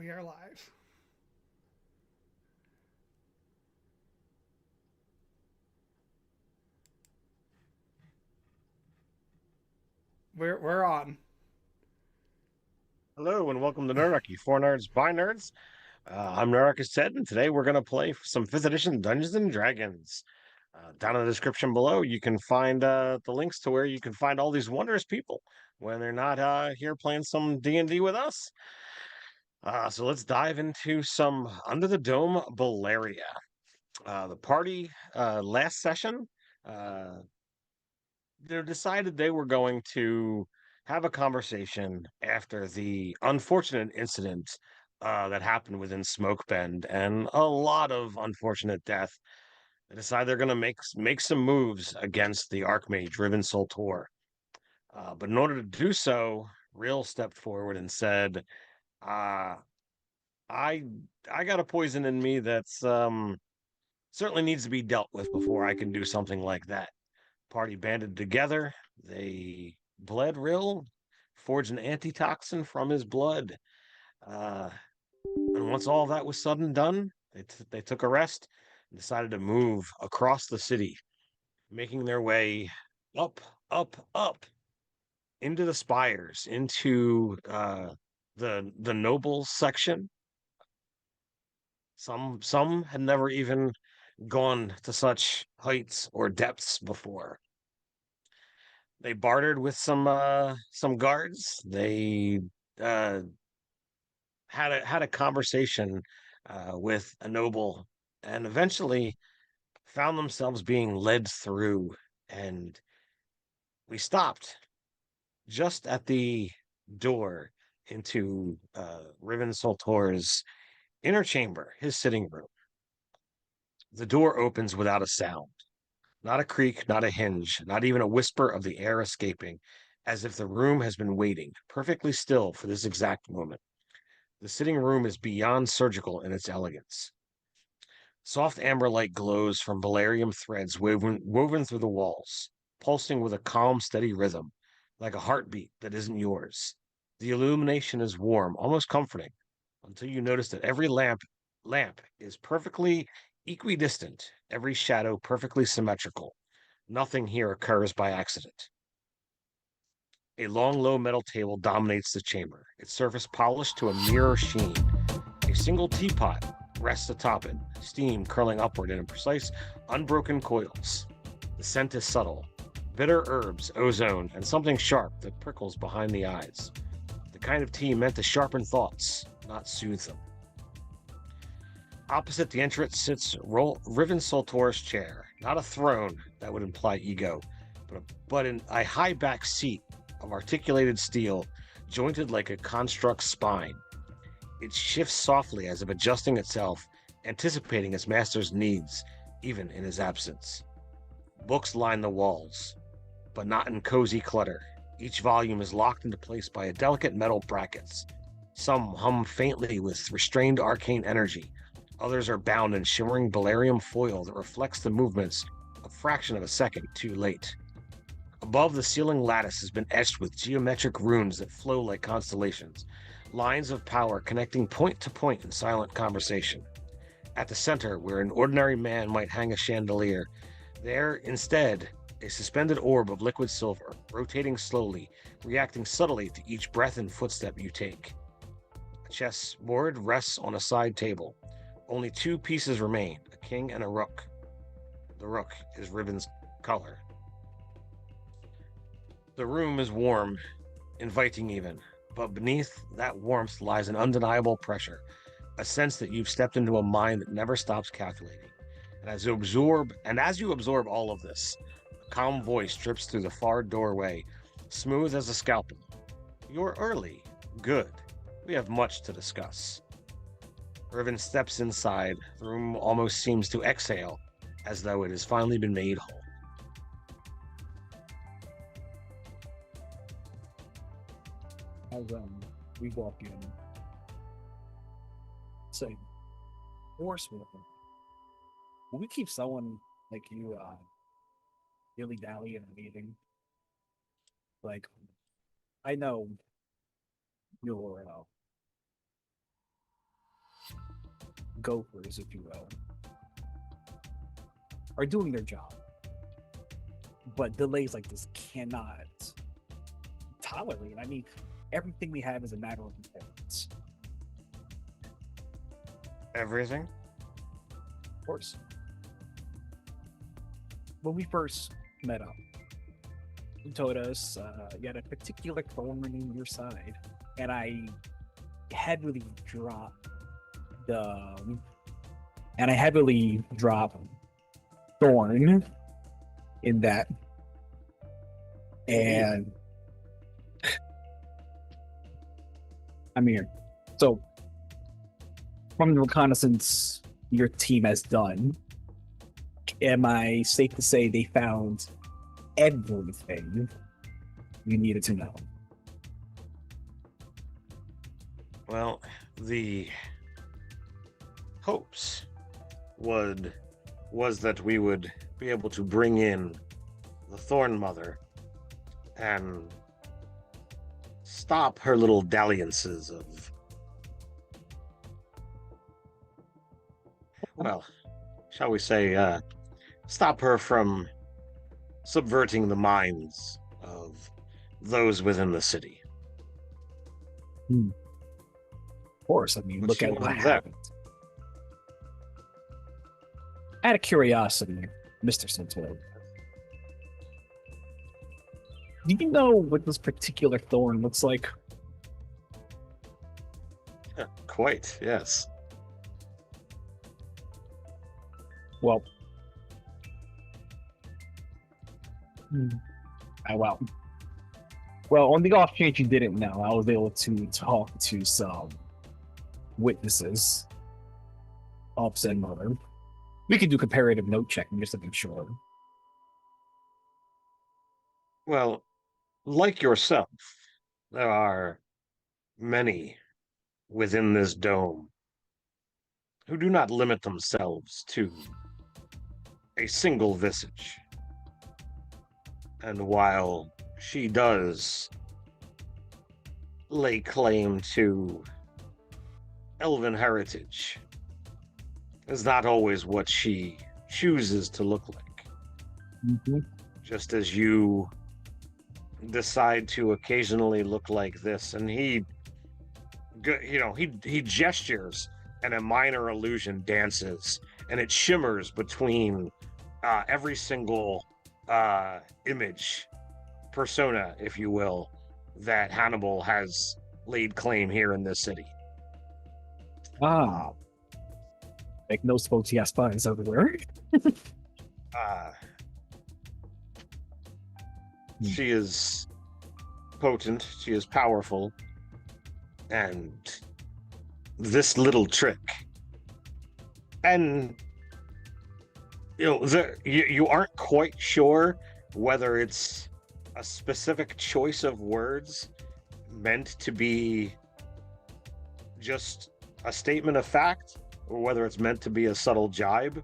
We are live. We're on. Hello and welcome to Nerdarchy, for nerds by nerds. I'm Nerdarchy Ted, and today we're going to play some 5th edition Dungeons and Dragons. Down in the description below, you can find the links to where you can find all these wondrous people when they're not here playing some D&D with us. So let's dive into some Under the Dome Balaria. The party last session, uh, they decided they were going to have a conversation after the unfortunate incident that happened within Smoke Bend and a lot of unfortunate death. They decide they're going to make some moves against the Archmage Riven Soltor. But in order to do so, Real stepped forward and said, uh, "I I got a poison in me that's certainly needs to be dealt with before I can do something like that." Party banded together. They bled Rill, forged an antitoxin from his blood. Uh, and once all that was said and done, they took a rest and decided to move across the city, making their way up, up into the spires, into the nobles section. Some had never even gone to such heights or depths before. They bartered with some guards. They uh, had a conversation with a noble, and eventually found themselves being led through. And we stopped just at the door into Riven Soltor's inner chamber, his sitting room. The door opens without a sound. Not a creak, not a hinge, not even a whisper of the air escaping, as if the room has been waiting, perfectly still for this exact moment. The sitting room is beyond surgical in its elegance. Soft amber light glows from valerium threads woven through the walls, pulsing with a calm, steady rhythm, like a heartbeat that isn't yours. The illumination is warm, almost comforting, until you notice that every lamp is perfectly equidistant, every shadow perfectly symmetrical. Nothing here occurs by accident. A long, low metal table dominates the chamber, its surface polished to a mirror sheen. A single teapot rests atop it, steam curling upward in precise, unbroken coils. The scent is subtle, bitter herbs, ozone, and something sharp that prickles behind the eyes. The kind of tea meant to sharpen thoughts, not soothe them. Opposite the entrance sits Riven Soltor's chair, not a throne that would imply ego, but in a high back seat of articulated steel, jointed like a construct's spine. It shifts softly as if adjusting itself, anticipating its master's needs, even in his absence. Books line the walls, but not in cozy clutter. Each volume is locked into place by a delicate metal brackets. Some hum faintly with restrained arcane energy. Others are bound in shimmering Balaria foil that reflects the movements a fraction of a second too late. Above, the ceiling lattice has been etched with geometric runes that flow like constellations, lines of power connecting point to point in silent conversation. At the center, where an ordinary man might hang a chandelier, there, instead, a suspended orb of liquid silver, rotating slowly, reacting subtly to each breath and footstep you take. A chessboard rests on a side table. Only two pieces remain, a king and a rook. The rook is Riven's color. The room is warm, inviting even, but beneath that warmth lies an undeniable pressure, a sense that you've stepped into a mind that never stops calculating. And as you absorb all of this, a calm voice drips through the far doorway, smooth as a scalpel. You're early. Good. We have much to discuss. Riven steps inside. The room almost seems to exhale, as though it has finally been made whole. As we walk in, say, horsewoman, will we keep someone like you dilly dally in a meeting? Like, I know you're gophers, if you will, are doing their job. But delays like this cannot tolerate. I mean, everything we have is a matter of importance. Everything? Of course. When we first met up, you told us you had a particular thorn in your side, and I heavily dropped thorn in that, and I'm here. So, from the reconnaissance your team has done, am I safe to say they found everything you needed to know? Well, the hopes was that we would be able to bring in the Thorn Mother and stop her little dalliances of, well, shall we say, stop her from subverting the minds of those within the city. Of course, I mean, But look she at what wasn't there. happened. Out of curiosity, Mr. Centaur, do you know what this particular thorn looks like? Quite, yes. Well, wow. Well, on the off chance you didn't know, I was able to talk to some witnesses of said murder. We could do comparative note checking just to make sure. Well, like yourself, there are many within this dome who do not limit themselves to a single visage. And while she does lay claim to elven heritage, is not always what she chooses to look like. Mm-hmm. Just as you decide to occasionally look like this, and he gestures, and a minor illusion dances, and it shimmers between every single image, persona, if you will, that Hannibal has laid claim here in this city. Make no spokes, he has spies everywhere. She is potent, she is powerful, and this little trick, and you aren't quite sure whether it's a specific choice of words meant to be just a statement of fact, or whether it's meant to be a subtle jibe.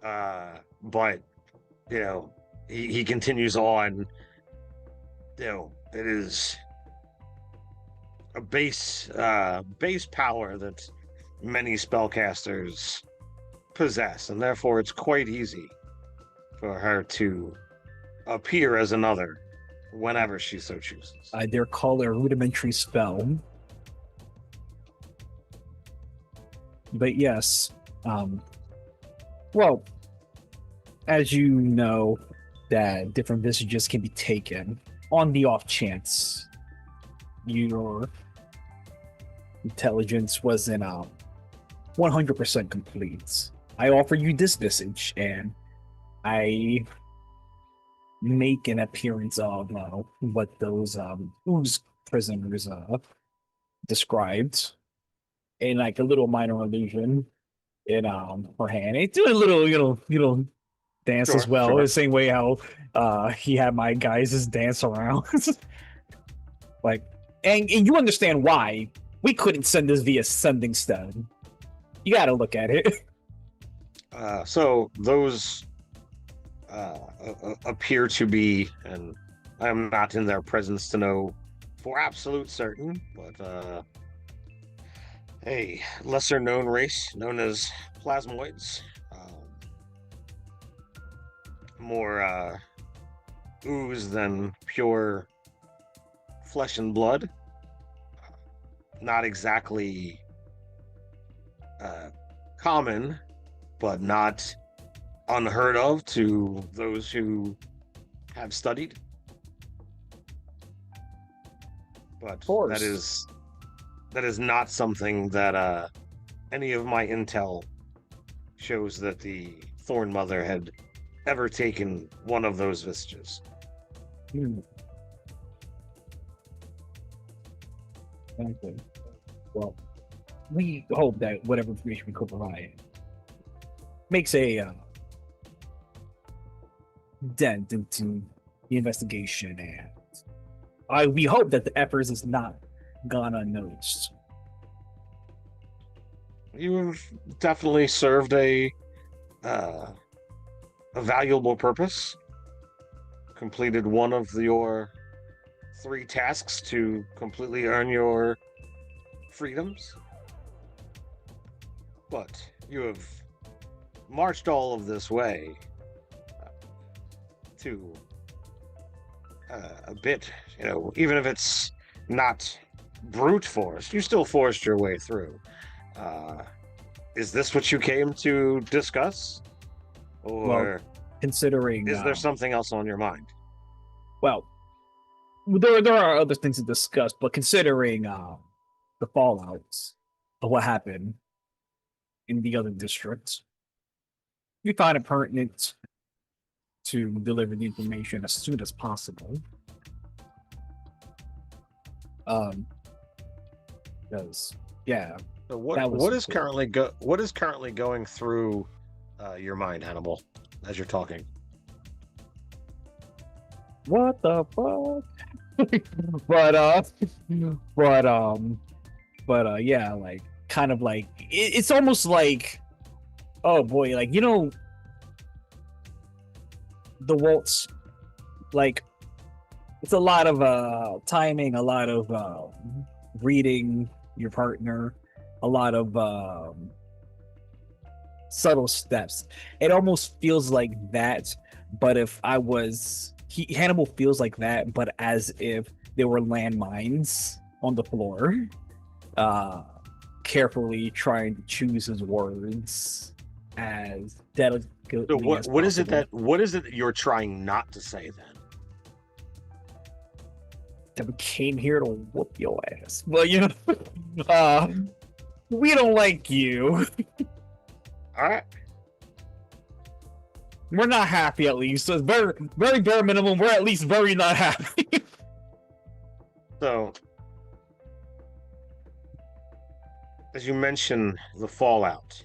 But he continues on. It is a base power that many spellcasters possess, and therefore it's quite easy for her to appear as another whenever she so chooses. I dare call it a rudimentary spell. But yes, well, as you know, that different visages can be taken on the off chance your intelligence wasn't 100% complete. I offer you this visage, and I make an appearance of what those ooze prisoners described, in like a little minor illusion in her hand. It do a little dance Sure, as well, sure. the same way how he had my guys just dance around. Like, and you understand why we couldn't send this via sending stone. You got to look at it. So those appear to be, and I'm not in their presence to know for absolute certain, but a lesser known race known as plasmoids. More ooze than pure flesh and blood. Not exactly uh, common, but not unheard of to those who have studied. But Of course. that is not something that any of my intel shows that the Thorn Mother had ever taken one of those vestiges. Hmm. Okay. Well, we hope that whatever information we could provide makes a dent into the investigation, and we hope that the efforts is not gone unnoticed. You've definitely served uh, a valuable purpose. Completed one of your 3 tasks to completely earn your freedoms. But you have marched all of this way to a bit, even if it's not brute force, you still forced your way through. Uh, is this what you came to discuss? Well, Or considering, is there something else on your mind? well, there are other things to discuss, but considering the fallouts of what happened in the other districts, we find it pertinent to deliver the information as soon as possible. Because yeah, So that was important. what is currently going through your mind, Hannibal, as you're talking? What the fuck? but but yeah, like kind of like it's almost like, oh boy, like the waltz, like it's a lot of timing, a lot of reading your partner, a lot of subtle steps. It almost feels like that, but if I was Hannibal feels like that, but as if there were landmines on the floor, uh carefully trying to choose his words as So delicately as possible. what is it that you're trying not to say then? That we came here to whoop your ass. Well, uh, we don't like you. All right. We're not happy, at least. So it's very, very bare minimum. We're at least very not happy. So as you mention the fallout,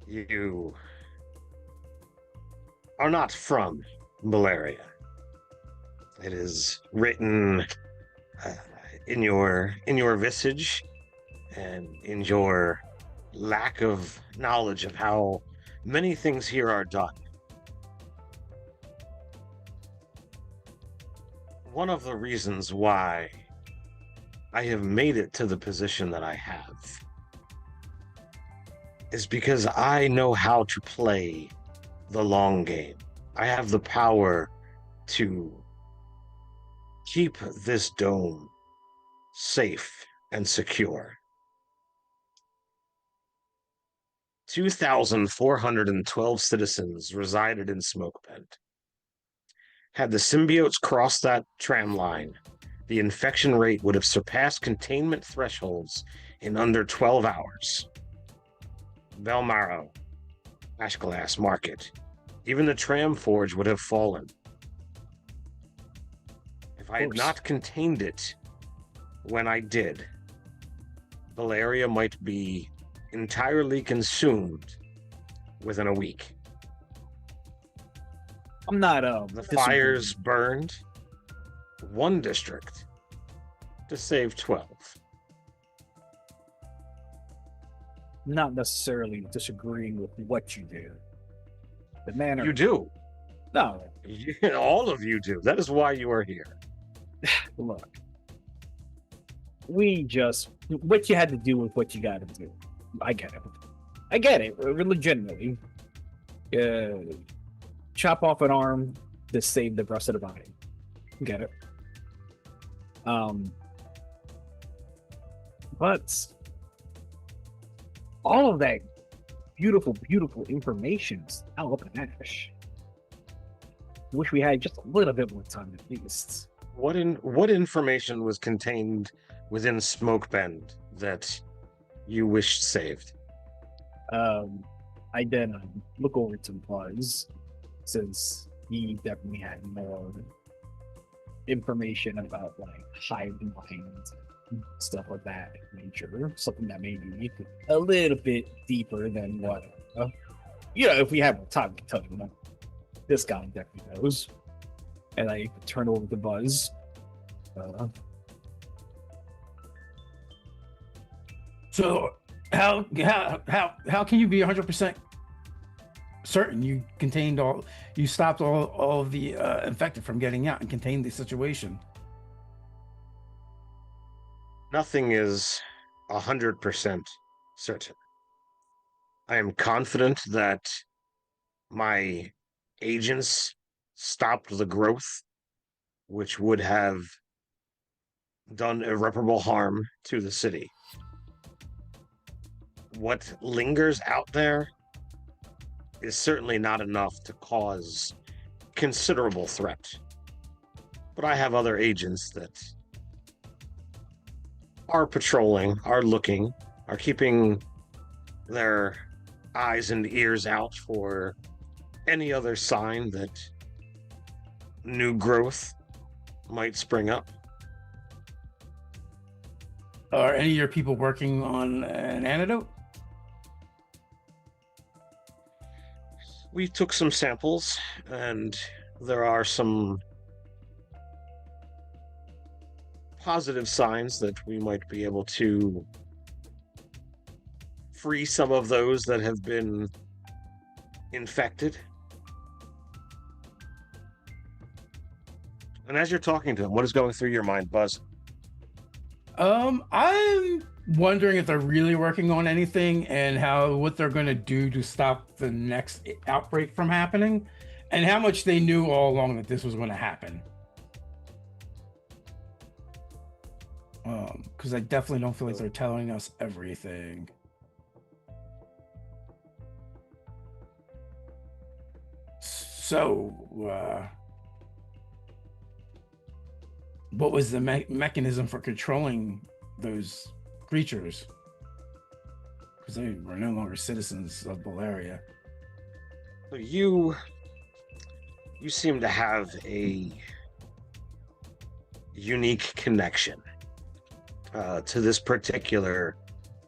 you are not from Balaria. It is written uh, in your visage and in your lack of knowledge of how many things here are done. One of the reasons why I have made it to the position that I have is because I know how to play the long game. I have the power to keep this dome safe and secure. 2,412 citizens resided in Smokebend. Had the symbiotes crossed that tram line, the infection rate would have surpassed containment thresholds in under 12 hours. Belmaro, Ashglass Market, even the tram forge would have fallen. If I had not contained it when I did, Balaria might be entirely consumed within a week. I'm not The fires burned one district to save 12. Not necessarily disagreeing with what you do. The manner You do. No, All of you do. That is why you are here. look. we just what you had to do with what you got to do. I get it. I get it. Legitimately, chop off an arm to save the rest of the body. Get it. Um, but all of that beautiful, beautiful information is now up in ash. Wish we had just a little bit more time at least. What information was contained within Smokebend that you wished saved? I then look over to Buzz, since he definitely had more information about like hive minds and stuff of that nature. Something that may be a little bit deeper than what if we have time to tell you. This guy definitely knows. And I turn over to Buzz. So how can you be 100% certain you stopped all of the infected from getting out and contained the situation? Nothing is 100% certain. I am confident that my agents stopped the growth, which would have done irreparable harm to the city. What lingers out there is certainly not enough to cause considerable threat. But I have other agents that are patrolling, are looking, are keeping their eyes and ears out for any other sign that new growth might spring up. Are any of your people working on an antidote? We took some samples, and there are some positive signs that we might be able to free some of those that have been infected. And as you're talking to him, what is going through your mind, Buzz? I'm wondering if they're really working on anything and what they're going to do to stop the next outbreak from happening, and how much they knew all along that this was going to happen. Because I definitely don't feel like they're telling us everything. So, what was the mechanism for controlling those creatures? Because they were no longer citizens of Balaria. You seem to have a unique connection to this particular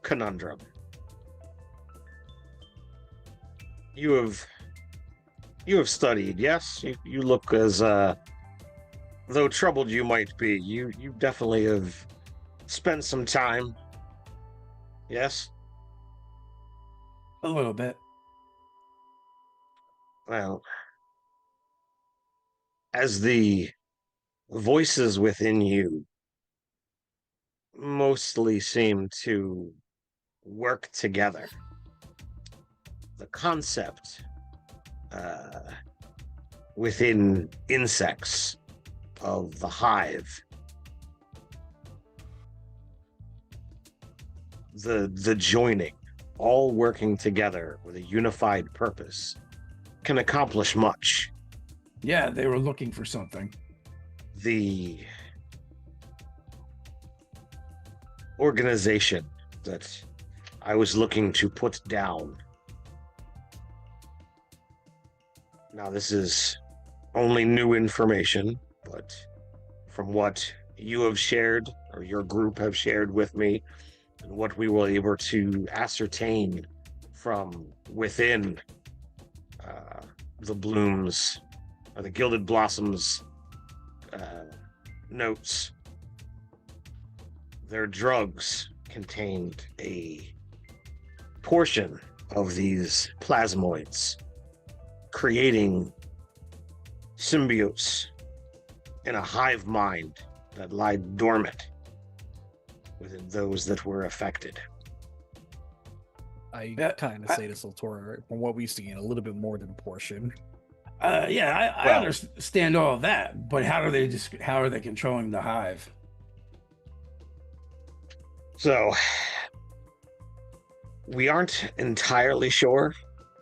conundrum. You have studied, yes? You look as though troubled you might be, you definitely have spent some time. Yes? A little bit. Well, as the voices within you mostly seem to work together, the concept within insects of the hive, the joining, all working together with a unified purpose, can accomplish much. Yeah, they were looking for something. The organization that I was looking to put down. Now, this is only new information, but from what you have shared, or your group have shared with me, and what we were able to ascertain from within the Blooms, or the Gilded Blossoms notes, their drugs contained a portion of these plasmoids, creating symbiotes in a hive mind that lied dormant. within those that were affected. I Yeah, kind of say to Soltora, from what we see, a little bit more than a portion. Yeah, I Well- understand all of that, but how are they controlling the hive? So, we aren't entirely sure,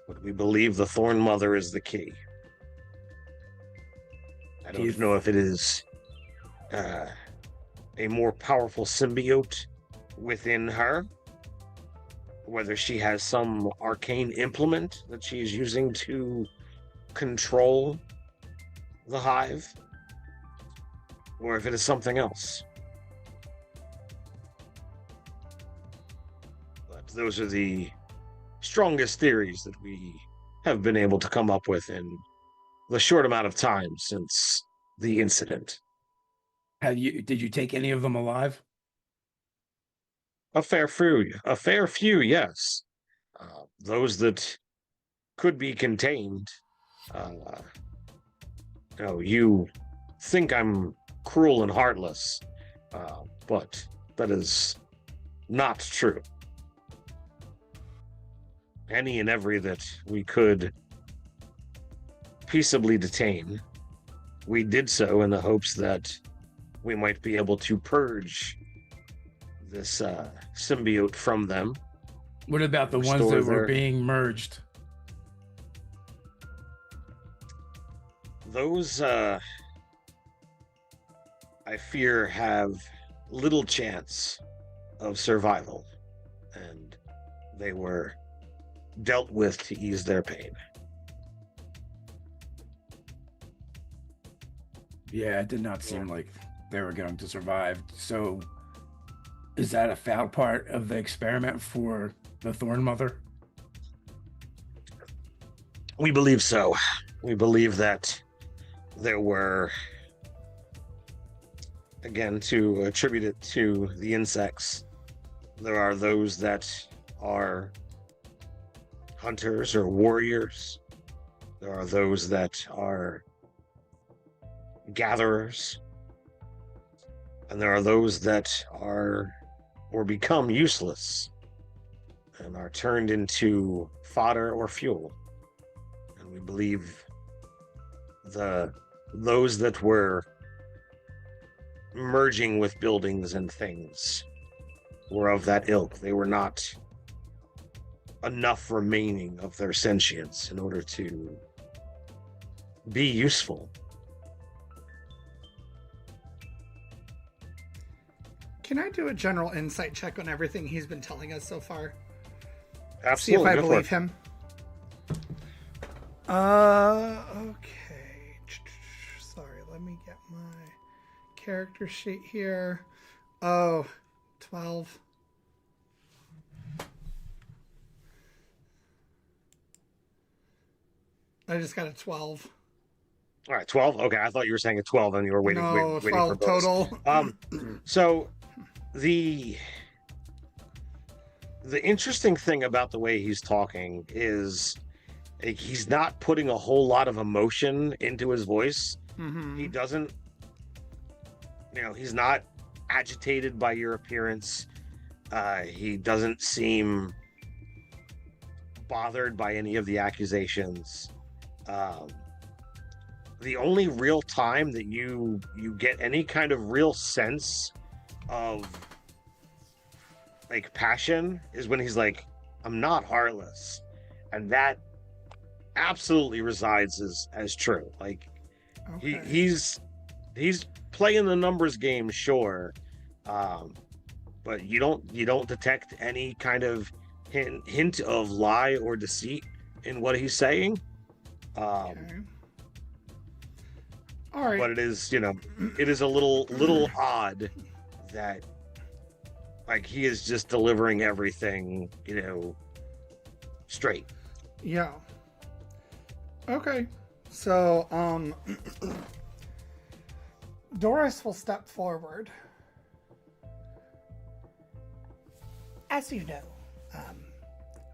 but we believe the Thorn Mother is the key. I don't Keith? know if it is a more powerful symbiote within her, whether she has some arcane implement that she is using to control the hive, or if it is something else. But those are the strongest theories that we have been able to come up with in the short amount of time since the incident. Did you take any of them alive? A fair few, yes. Those that could be contained. You think I'm cruel and heartless, but that is not true. Any and every that we could peaceably detain, we did so in the hopes that we might be able to purge this symbiote from them. What about the ones Restore that were their- being merged? Those, I fear, have little chance of survival, and they were dealt with to ease their pain. Yeah, it did not seem like they were going to survive. So, is that a foul part of the experiment for the Thorn Mother? We believe so. We believe that there were, again, to attribute it to the insects, there are those that are hunters or warriors. There are those that are gatherers. And there are those that are or become useless and are turned into fodder or fuel. And we believe those that were merging with buildings and things were of that ilk. They were not enough remaining of their sentience in order to be useful. Can I do a general insight check on everything he's been telling us so far? Absolutely. See if I go for believe it. him. Okay. Sorry, let me get my character sheet here. Oh, 12. I just got a 12. All right, 12. Okay, I thought you were saying a 12 and you were waiting, No, waiting 12 for those. total. So the interesting thing about the way he's talking is he's not putting a whole lot of emotion into his voice. Mm-hmm. He doesn't, he's not agitated by your appearance. He doesn't seem bothered by any of the accusations. The only real time that you get any kind of real sense of like passion is when he's like, I'm not heartless. And that absolutely resides as true. Like Okay. he's playing the numbers game, sure. But you don't detect any kind of hint of lie or deceit in what he's saying. Okay. All right. But it is, it is a little odd that like he is just delivering everything, straight. Yeah. Okay. So, Doris will step forward. As you know,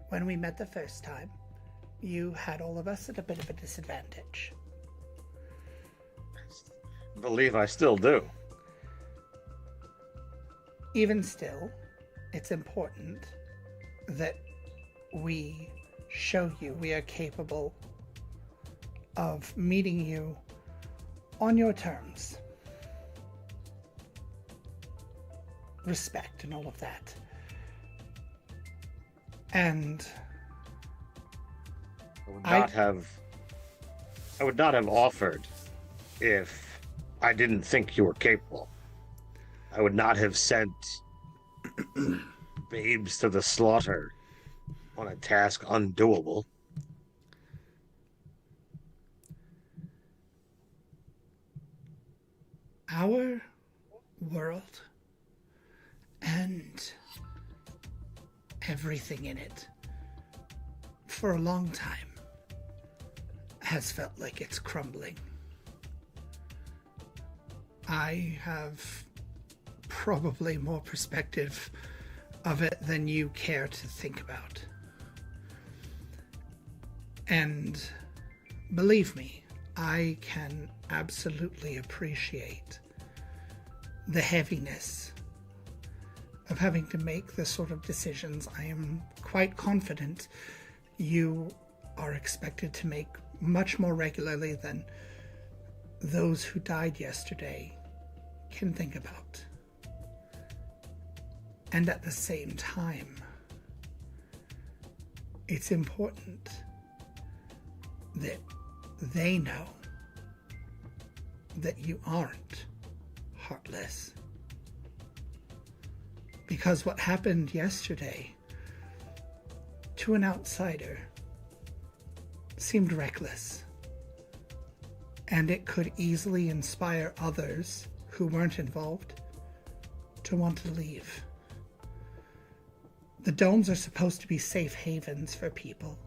when we met the first time, you had all of us at a bit of a disadvantage. I believe I still do. Even still, it's important that we show you we are capable of meeting you on your terms. Respect and all of that. And I would not have offered if I didn't think you were capable. I would not have sent babes to the slaughter on a task undoable. our world and everything in it for a long time has felt like it's crumbling. I have probably more perspective of it than you care to think about. And believe me, I can absolutely appreciate the heaviness of having to make the sort of decisions I am quite confident you are expected to make much more regularly than those who died yesterday can think about. And at the same time, it's important that they know that you aren't heartless. Because what happened yesterday to an outsider seemed reckless, and it could easily inspire others who weren't involved to want to leave. The domes are supposed to be safe havens for people.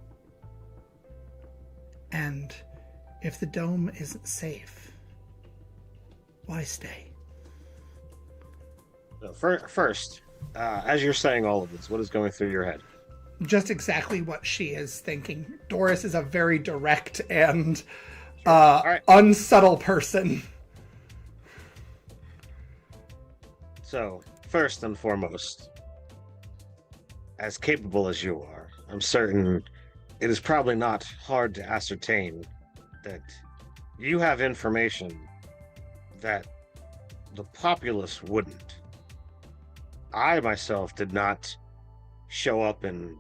And if the dome isn't safe, why stay? First, as you're saying all of this, what is going through your head? Just exactly what she is thinking. Doris is a very direct and right. unsubtle person. So, first and foremost, as capable as you are, I'm certain it is probably not hard to ascertain that you have information that the populace wouldn't. I myself did not show up and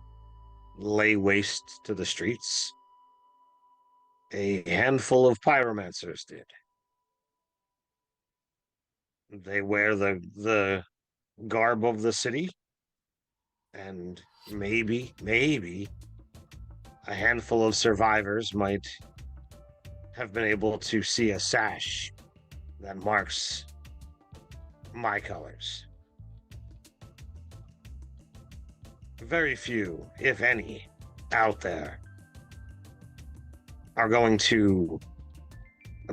lay waste to the streets. A handful of pyromancers did. They wear the garb of the city, and maybe a handful of survivors might have been able to see a sash that marks my colors. Very few, if any, out there are going to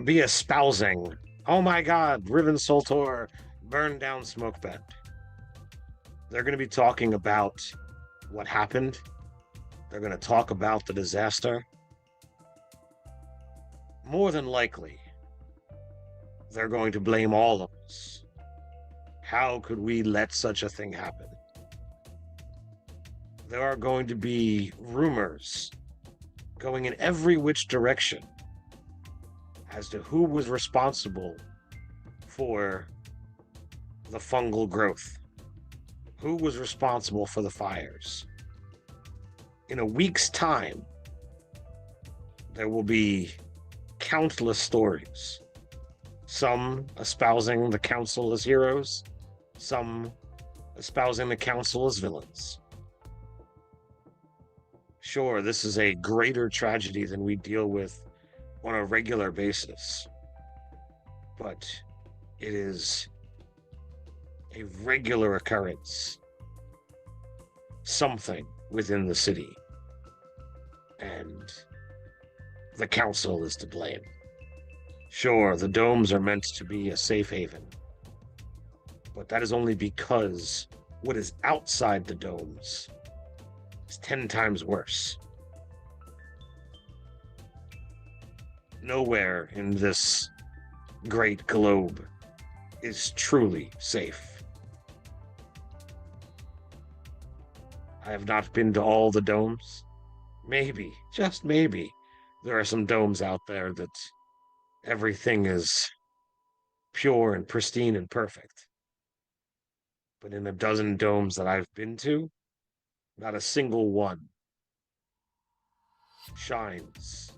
be espousing, oh my god, Riven Soltor burned down Smokebend. They're going to be talking about what happened. They're going to talk about the disaster. More than likely, they're going to blame all of us. How could we let such a thing happen? There are going to be rumors going in every which direction as to who was responsible for the fungal growth, who was responsible for the fires. In a week's time, there will be countless stories, some espousing the council as heroes, some espousing the council as villains. Sure, this is a greater tragedy than we deal with on a regular basis, but it is a regular occurrence. Something within the city, and the council is to blame. Sure, the domes are meant to be a safe haven, but that is only because what is outside the domes is 10 times worse. Nowhere in this great globe is truly safe. I have not been to all the domes. Maybe, just maybe, there are some domes out there that everything is pure and pristine and perfect. But in a dozen domes that I've been to, not a single one shines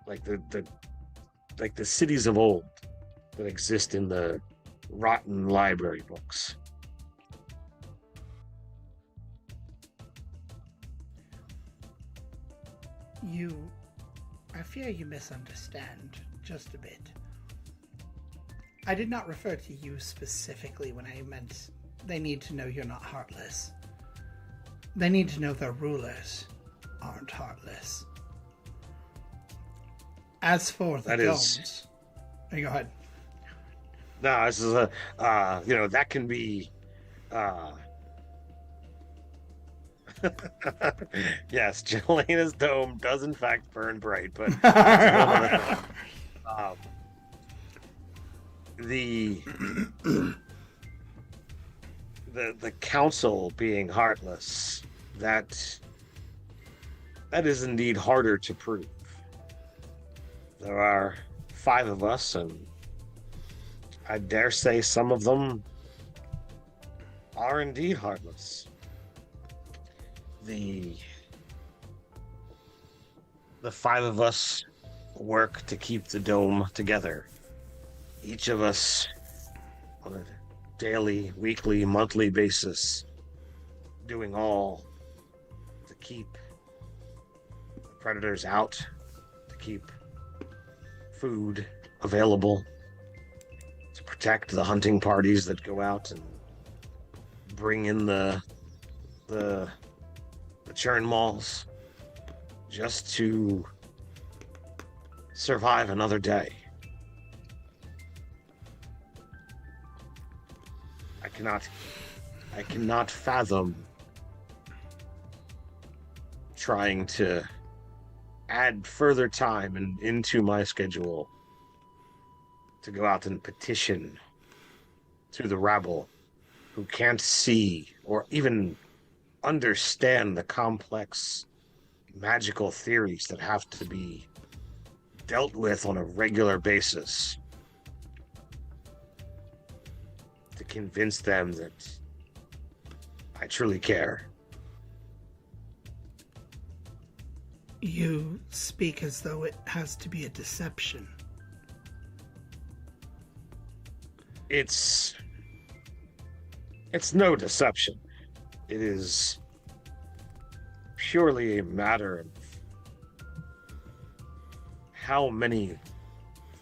like the cities of old that exist in the rotten library books. I fear you misunderstand just a bit. I did not refer to you specifically when I meant they need to know you're not heartless. They need to know their rulers aren't heartless. As for the domes... Go ahead. No, this is that can be... yes, Jelena's dome does in fact burn bright, but the council being heartless, that is indeed harder to prove. There are 5 of us, and I dare say some of them are indeed heartless. The 5 of us work to keep the dome together. Each of us on a daily, weekly, monthly basis, doing all to keep the predators out, to keep food available, to protect the hunting parties that go out and bring in the churn malls, just to survive another day. I cannot fathom trying to add further time into my schedule to go out and petition to the rabble who can't see or even understand the complex magical theories that have to be dealt with on a regular basis, to convince them that I truly care. You speak as though it has to be a deception. It's no deception. It is purely a matter of how many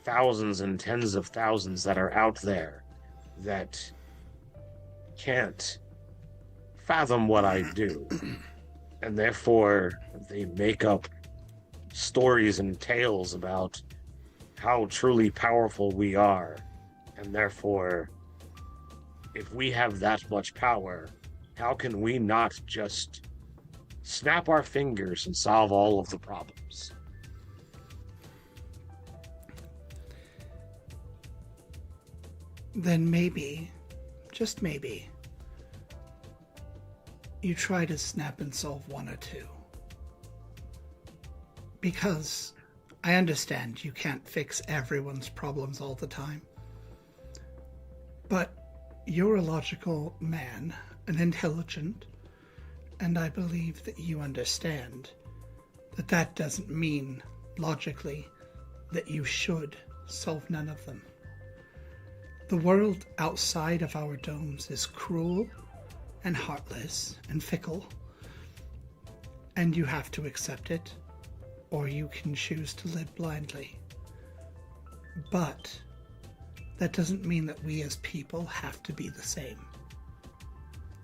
thousands and tens of thousands that are out there that can't fathom what I do. And therefore, they make up stories and tales about how truly powerful we are. And therefore, if we have that much power, how can we not just snap our fingers and solve all of the problems? Then maybe, just maybe, you try to snap and solve 1 or 2. Because I understand you can't fix everyone's problems all the time. But you're a logical man, an intelligent, and I believe that you understand that that doesn't mean, logically, that you should solve none of them. The world outside of our domes is cruel and heartless and fickle, and you have to accept it, or you can choose to live blindly. But that doesn't mean that we as people have to be the same.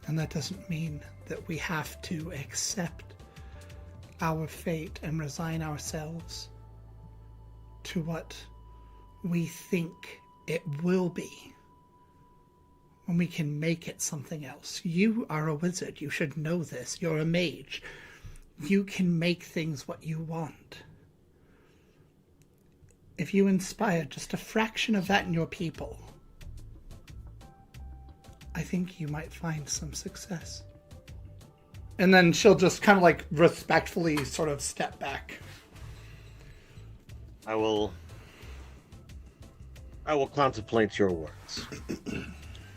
And that doesn't mean that we have to accept our fate and resign ourselves to what we think it will be, when we can make it something else. You are a wizard. You should know this. You're a mage. You can make things what you want. If you inspire just a fraction of that in your people, I think you might find some success. And then she'll just kind of like respectfully sort of step back. I will contemplate your words.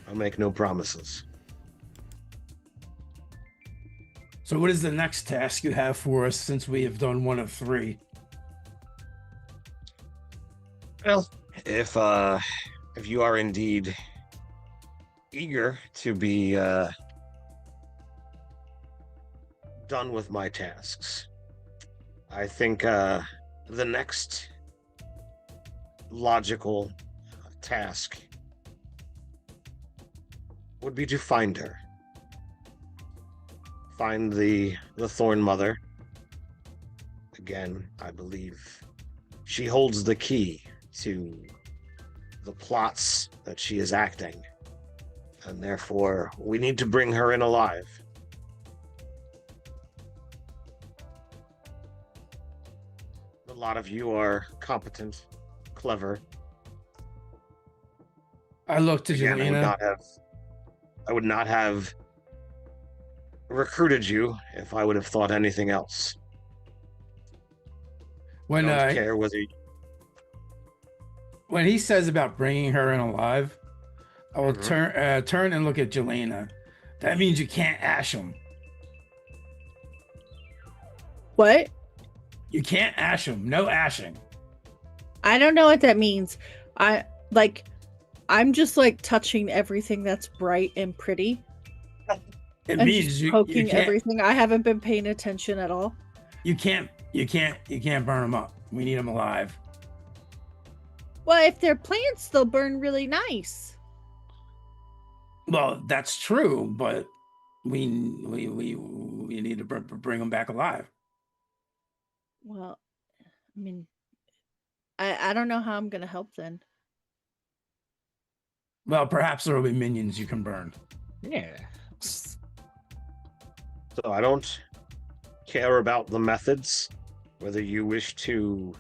I'll make no promises. So what is the next task you have for us since we have done one of 3? Well, if you are indeed eager to be done with my tasks, I think the next logical task would be to find her. Find the Thorn Mother. Again, I believe she holds the key to the plots that she is acting, and therefore we need to bring her in alive. A lot of you are competent, clever. I looked to Again, Jelena. I would not have recruited you if I would have thought anything else. When I don't care whether when he says about bringing her in alive, I will turn and look at Jelena. That means you can't ash him. What? You can't ash him. No ashing. I don't know what that means. I'm just like touching everything that's bright and pretty. It And means just you poking can't, everything. I haven't been paying attention at all. you can't burn them up. We need them alive. Well, if they're plants, they'll burn really nice. Well, that's true, but we need to bring them back alive. Well, I mean, I don't know how I'm gonna help then. Well, perhaps there will be minions you can burn. Yeah. so. I don't care about the methods, whether you wish to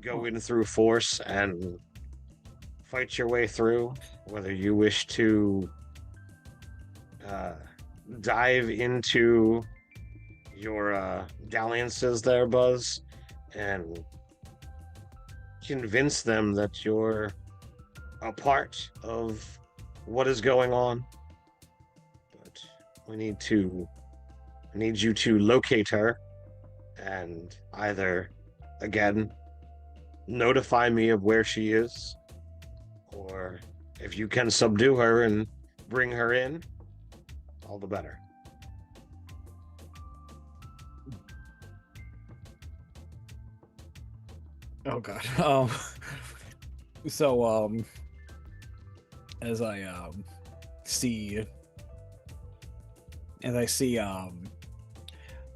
go in through force and fight your way through, whether you wish to dive into your dalliances there, Buzz, and convince them that you're a part of what is going on. But I need you to locate her and either, again, notify me of where she is, or if you can subdue her and bring her in, all the better. Oh god. As I see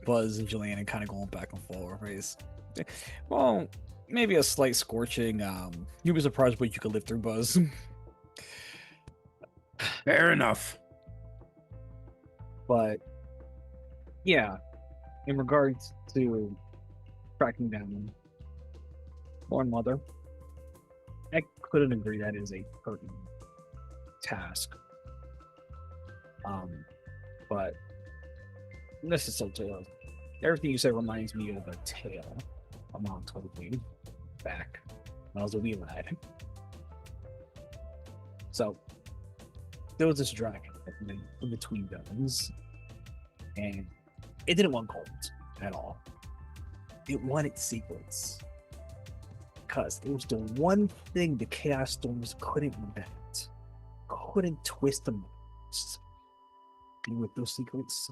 Buzz and Juliana kind of going back and forth, right? Well, maybe a slight scorching. You'd be surprised what you could live through, Buzz. Fair enough. But yeah, in regards to tracking down Born Mother, I couldn't agree that is a pertinent task. But this is so tale. Everything you said reminds me of a tale my mom told me back when I was a wee lad. So there was this dragon in between villains, and it didn't want gold at all. It wanted secrets, because it was the one thing the Chaos Storms couldn't invent, couldn't twist them. And with those secrets,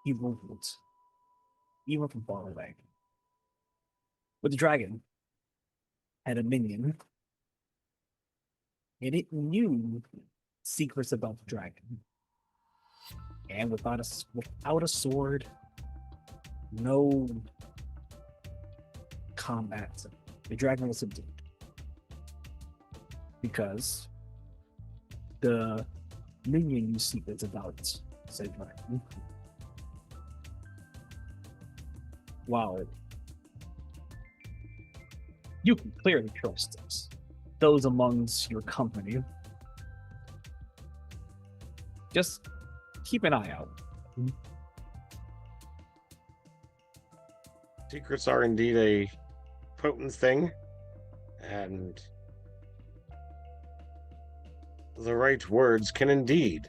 he ruled, even from far away. But the dragon had a minion, and it knew secrets about the dragon. And without a sword, no combat, the dragon was subdued. Because the minion knew secrets about said dragon. Wow. You can clearly trust us. Those amongst your company. Just keep an eye out. Secrets are indeed a potent thing, and the right words can indeed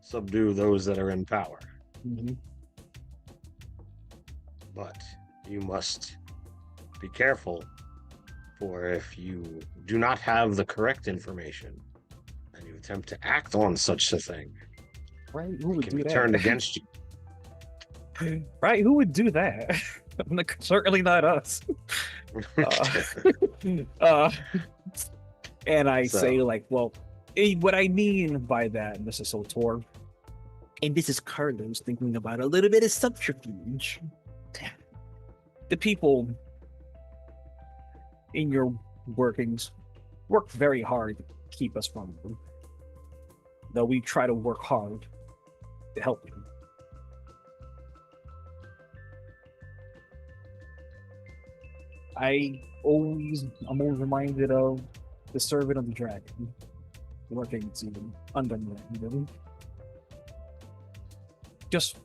subdue those that are in power. Mhm. But you must be careful, for if you do not have the correct information and you attempt to act on such a thing, Right? Who it would can do be turned that? against you. Right? Who would do that? Certainly not us. Uh, and I So- say, like, well, what I mean by that, Mr. Sotor, and this is Carlos thinking about a little bit of subterfuge. The people in your workings work very hard to keep us from you, though we try to work hard to help you. I'm always reminded of the servant of the dragon working to undermine them. Just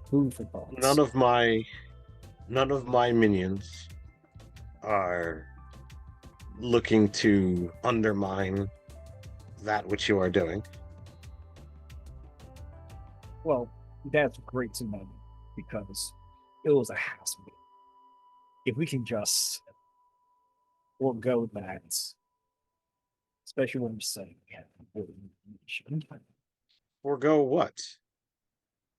food for thought. None of my minions are looking to undermine that which you are doing. Well, that's great to know because it was a hassle. If we can just forego that, especially when you're saying we have important information. Forgo what?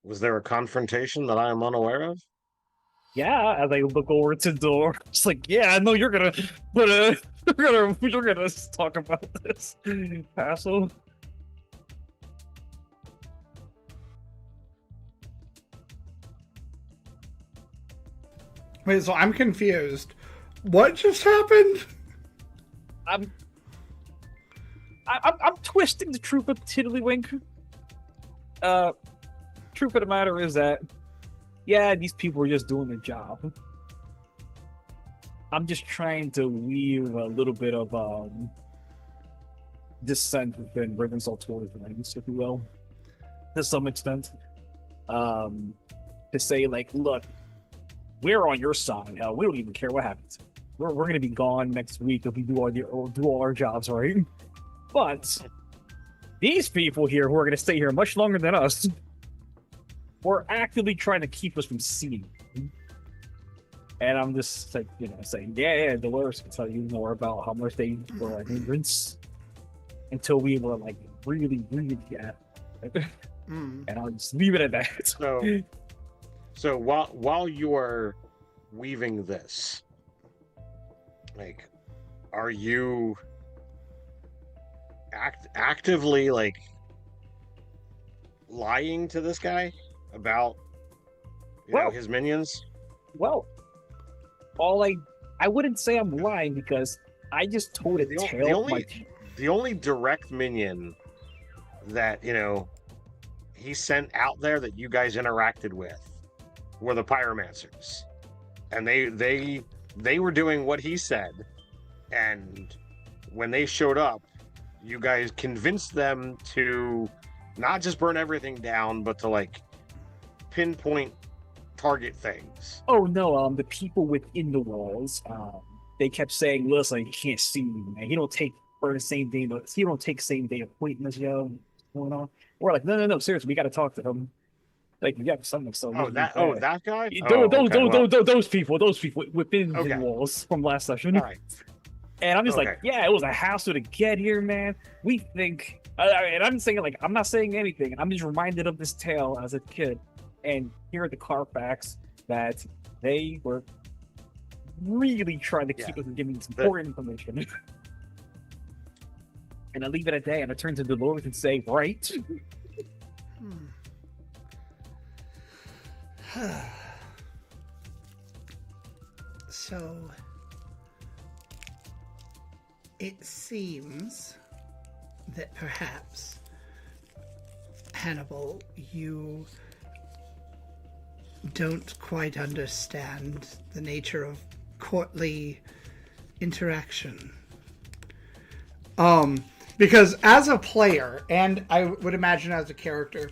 Was there a confrontation that I am unaware of? Yeah, as I look over to the door, it's like, yeah, I know you're gonna, but you're gonna talk about this hassle. Wait, so I'm confused. What just happened? I'm twisting the truth of Tiddlywink. Truth of the matter is that, yeah, these people are just doing their job. I'm just trying to weave a little bit of dissent within Rivensall towards ranks, if you will, to some extent. To say, like, look, we're on your side. Hell, we don't even care what happens. We're gonna be gone next week if we do all our jobs right. But these people here who are gonna stay here much longer than us, were actively trying to keep us from seeing. And I'm just like, saying, yeah, Dolores can tell you more about how much they were a hindrance until we were like really at it. And I'll just leave it at that. So while you are weaving this, like, are you actively like lying to this guy about his minions? Well, I wouldn't say I'm lying because I just told a tale. The only direct minion that he sent out there that you guys interacted with were the pyromancers, and they were doing what he said, and when they showed up, you guys convinced them to not just burn everything down, but to like pinpoint target things. Oh no, the people within the walls, they kept saying, listen, he can't see you, man. He don't take same day appointments, what's going on? We're like, no, seriously, we gotta talk to him. Like, we got something. So that guy? Those people within the walls from last session. All right. And I'm just like, yeah, it was a hassle to get here, man. We think, and I'm saying, like, I'm not saying anything. I'm just reminded of this tale as a kid, and here are the Carfax that they were really trying to keep us from giving us important information. And I leave it at that, and I turn to Dolores and say, right? So it seems that perhaps, Hannibal, you don't quite understand the nature of courtly interaction. Because as a player, and I would imagine as a character,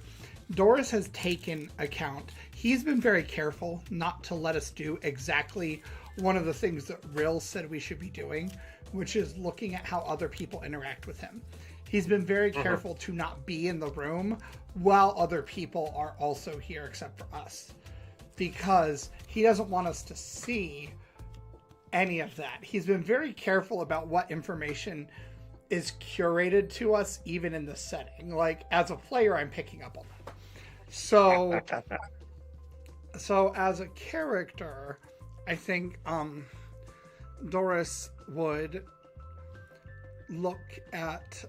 Doris has taken account. He's been very careful not to let us do exactly one of the things that Rill said we should be doing, which is looking at how other people interact with him. He's been very careful to not be in the room while other people are also here except for us, because he doesn't want us to see any of that. He's been very careful about what information is curated to us, even in this setting. Like, as a player, I'm picking up on that. So as a character, I think Doris would look at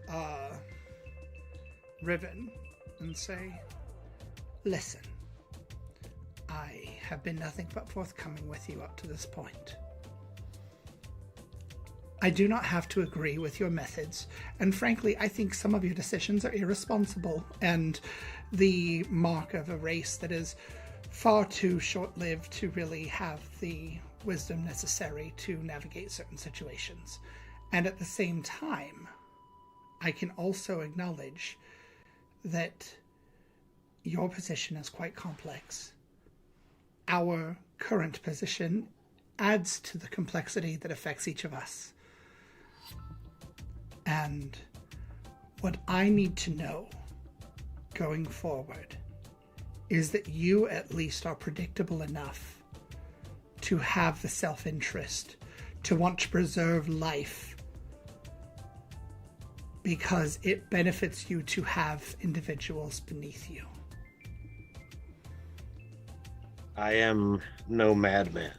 Riven and say, "Listen, I have been nothing but forthcoming with you up to this point. I do not have to agree with your methods, and frankly, I think some of your decisions are irresponsible and the mark of a race that is far too short-lived to really have the wisdom necessary to navigate certain situations. And at the same time, I can also acknowledge that your position is quite complex. Our current position adds to the complexity that affects each of us. And what I need to know going forward is that you at least are predictable enough to have the self-interest, to want to preserve life, because it benefits you to have individuals beneath you." I am no madman.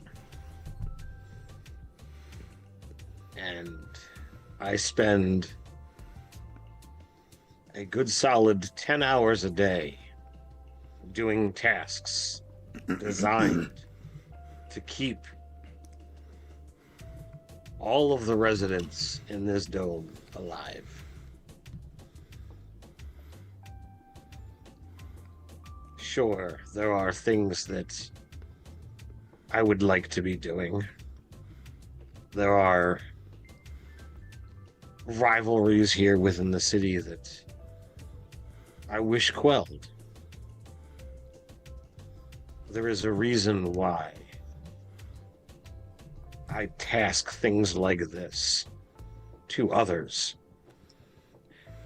And I spend a good solid 10 hours a day doing tasks designed to keep all of the residents in this dome alive. Sure, there are things that I would like to be doing. There are rivalries here within the city that I wish quelled. There is a reason why I task things like this to others,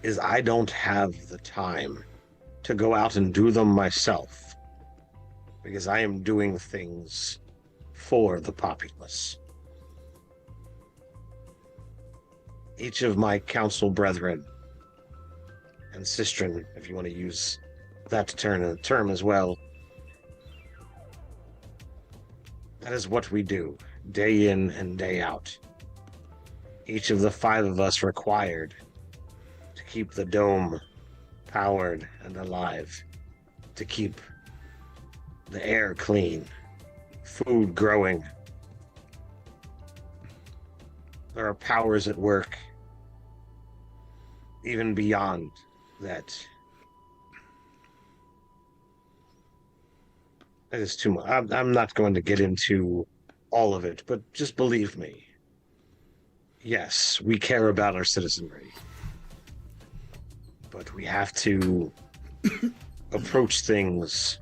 is I don't have the time to go out and do them myself, because I am doing things for the populace. Each of my council brethren, and sistren, if you want to use that term as well, that is what we do, day in and day out. Each of the 5 of us required to keep the dome powered and alive, to keep the air clean, food growing. There are powers at work even beyond that. That is too much. I'm not going to get into all of it, but just believe me. Yes, we care about our citizenry, but we have to approach things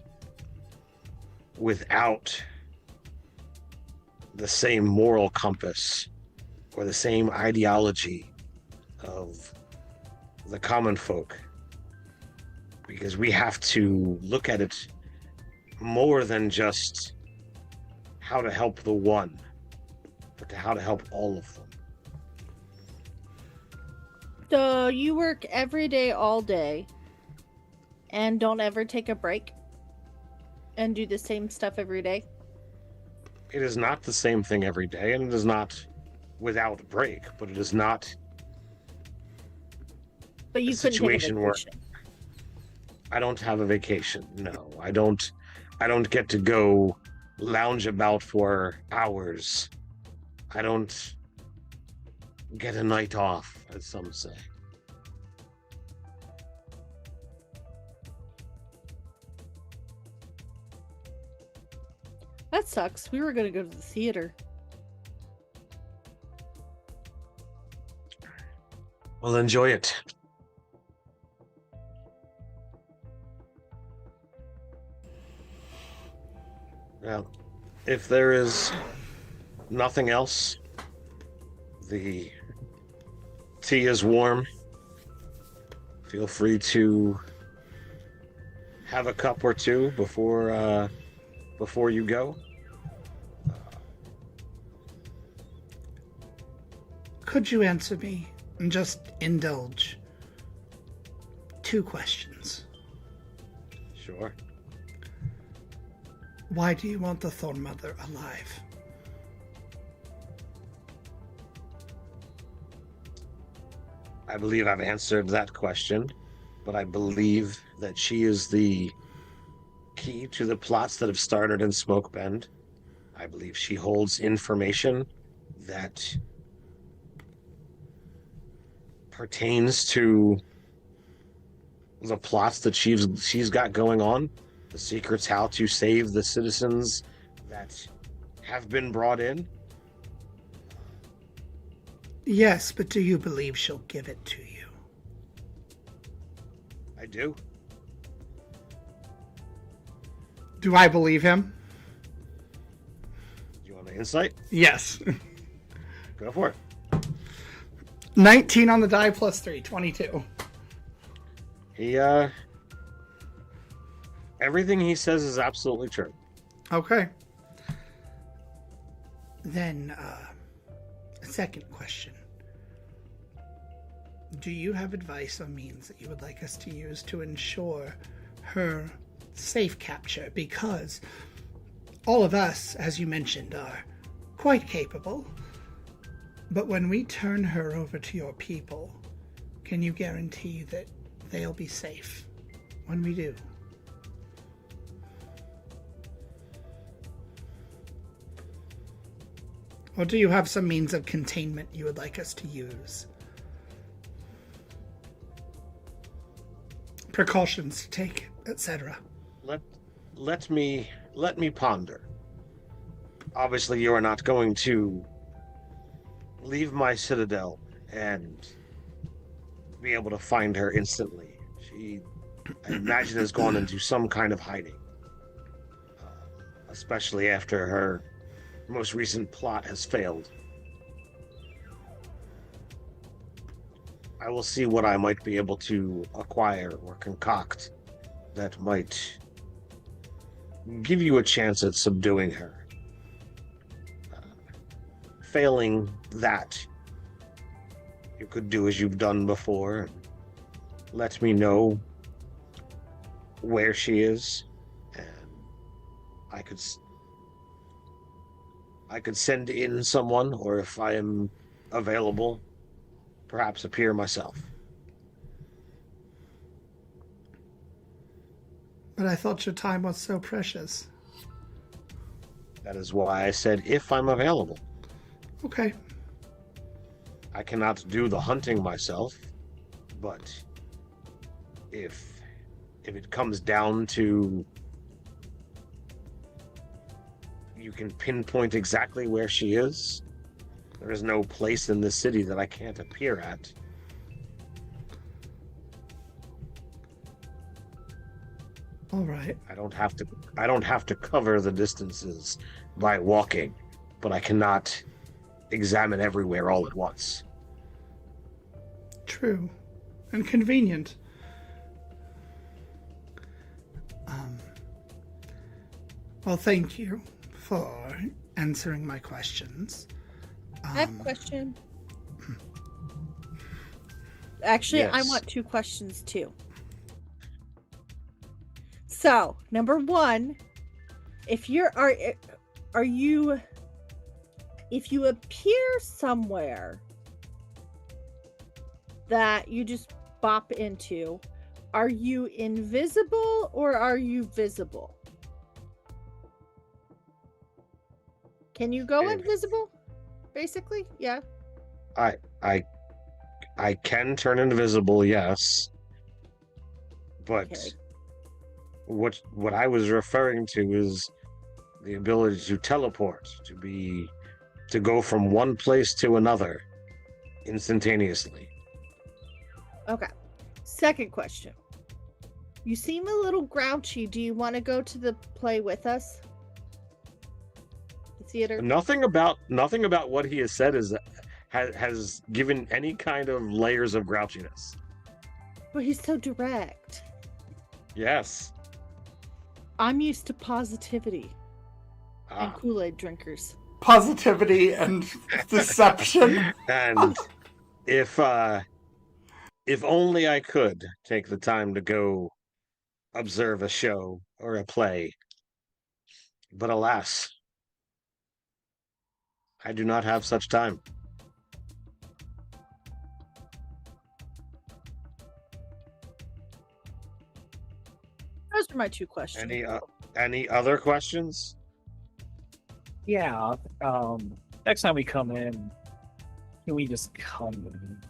without the same moral compass or the same ideology of the common folk, because we have to look at it more than just how to help the one, but to how to help all of them. So you work every day, all day, and don't ever take a break and do the same stuff every day? It is not the same thing every day, and it is not without break, but it is not But you a couldn't take a situation where vacation. I don't have a vacation. No, I don't get to go lounge about for hours. I don't get a night off, as some say. That sucks. We were going to go to the theater. Well, enjoy it. Well, if there is nothing else, the tea is warm. Feel free to have a cup or two before you go. Could you answer me and just indulge 2 questions? Sure. Why do you want the Thorn Mother alive? I believe I've answered that question, but I believe that she is the key to the plots that have started in Smokebend. I believe she holds information that pertains to the plots that she's got going on, the secrets how to save the citizens that have been brought in. Yes, but do you believe she'll give it to you? I do. Do I believe him? Do you want an insight? Yes. Go for it. 19 on the die plus 3, 22. Everything he says is absolutely true. Okay. Then, a second question. Do you have advice or means that you would like us to use to ensure her safe capture? Because all of us, as you mentioned, are quite capable. But when we turn her over to your people, can you guarantee that they'll be safe when we do? Or do you have some means of containment you would like us to use? Precautions to take, etc. Let me ponder. Obviously, you are not going to leave my citadel and be able to find her instantly. She, I imagine, has gone into some kind of hiding, especially after her most recent plot has failed. I will see what I might be able to acquire or concoct that might give you a chance at subduing her. Failing that, you could do as you've done before and let me know where she is, and I could send in someone, or if I am available, perhaps appear myself. But I thought your time was so precious. That is why I said if I'm available. Okay. I cannot do the hunting myself, but if it comes down to you can pinpoint exactly where she is, there is no place in this city that I can't appear at. All right. I don't have to cover the distances by walking, but I cannot examine everywhere all at once. True. And convenient. Well, thank you for answering my questions. I have a question. Actually, Yes. I want 2 questions too. So, number 1, if you appear somewhere that you just bop into, are you invisible or are you visible? Can you go invisible? Basically, yeah. I can turn invisible, yes. But Okay. what I was referring to is the ability to teleport, to go from one place to another instantaneously. Okay. Second question. You seem a little grouchy. Do you want to go to the play with us? theater. Nothing about what he has said has given any kind of layers of grouchiness. But he's so direct. Yes. I'm used to positivity and Ah. Kool-Aid drinkers. Positivity and deception. And if only I could take the time to go observe a show or a play. But alas, I do not have such time. Those are my two questions. Any other questions? Yeah. Next time we come in, can we just come in?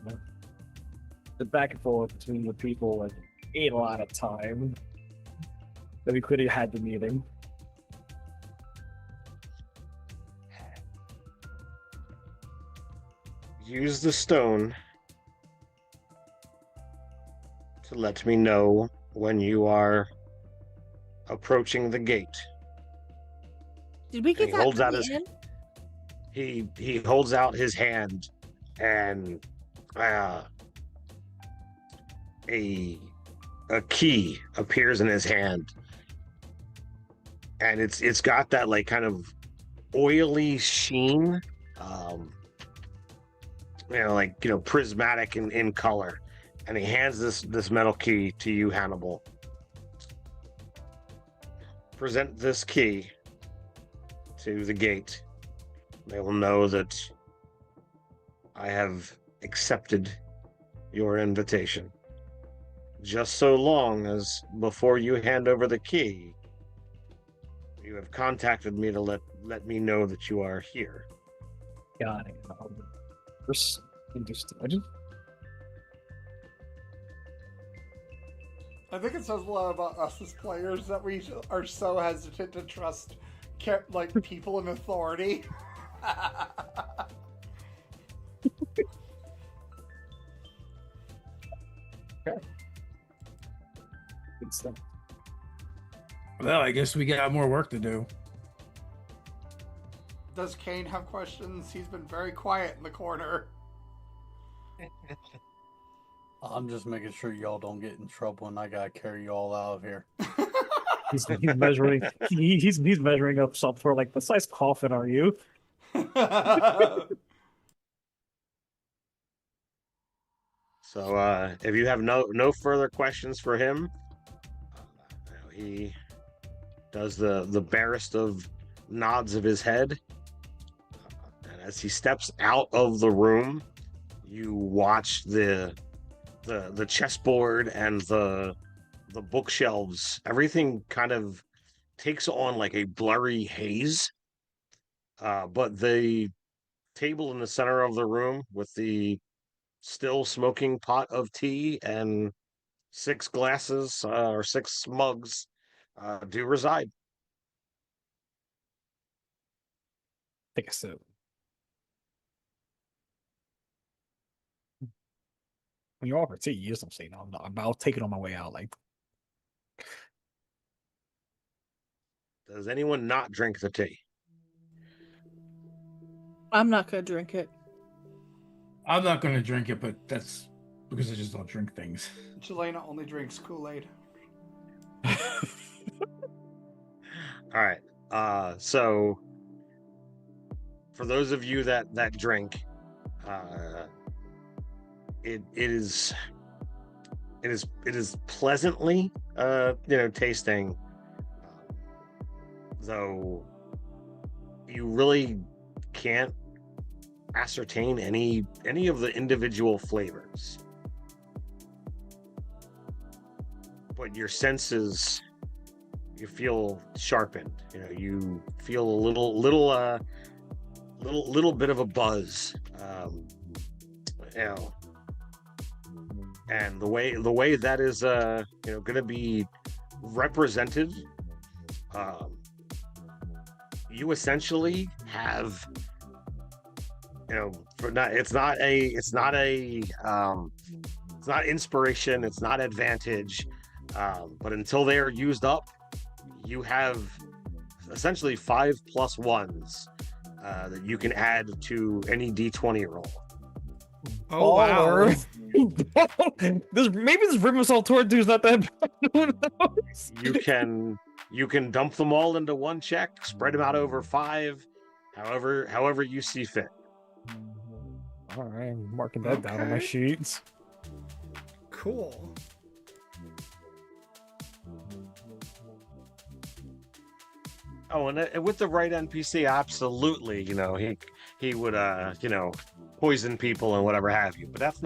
The back and forth between the people ate a lot of time that we could have had the meeting. Use the stone to let me know when you are approaching the gate. Did we get He that holds from out the his- inn? He holds out his hand, and a key appears in his hand, and it's got that like kind of oily sheen, prismatic in color, and he hands this metal key to you, Hannibal. Present this key to the gate. They will know that I have accepted your invitation. Just so long as before you hand over the key, you have contacted me to let me know that you are here. Got it. Understood. I think it says a lot about us as players that we are so hesitant to trust people in authority. Good stuff. Well, I guess we got more work to do. Does Kane have questions? He's been very quiet in the corner. I'm just making sure y'all don't get in trouble and I gotta carry y'all out of here. He's measuring. He's measuring up something for like, what size coffin are you? So if you have no further questions for him, he does the barest of nods of his head, and as he steps out of the room, you watch the chessboard and the bookshelves. Everything kind of takes on like a blurry haze, but the table in the center of the room with the still smoking pot of tea and 6 glasses or 6 mugs do reside. Take a sip. When you offer tea, you just don't say no. I'll take it on my way out. Like, Does anyone not drink the tea? I'm not gonna drink it. I'm not going to drink it, but that's because I just don't drink things. Jelena only drinks Kool-Aid. All right. So for those of you that drink, it is pleasantly tasting, though you really can't ascertain any of the individual flavors, but your senses, you feel sharpened. You feel a little bit of a buzz, and the way that is going to be represented, you essentially have, it's not inspiration, it's not advantage, but until they are used up, you have essentially 5+1s that you can add to any D20 roll. Oh wow. Baller. Maybe this River Salt Tour dude's not that bad. Who knows? You can dump them all into one check, spread them out over 5, however you see fit. All right, I'm marking that down on my Okay. sheets. Cool. Oh, and with the right NPC, absolutely, he would poison people and whatever have you. But that's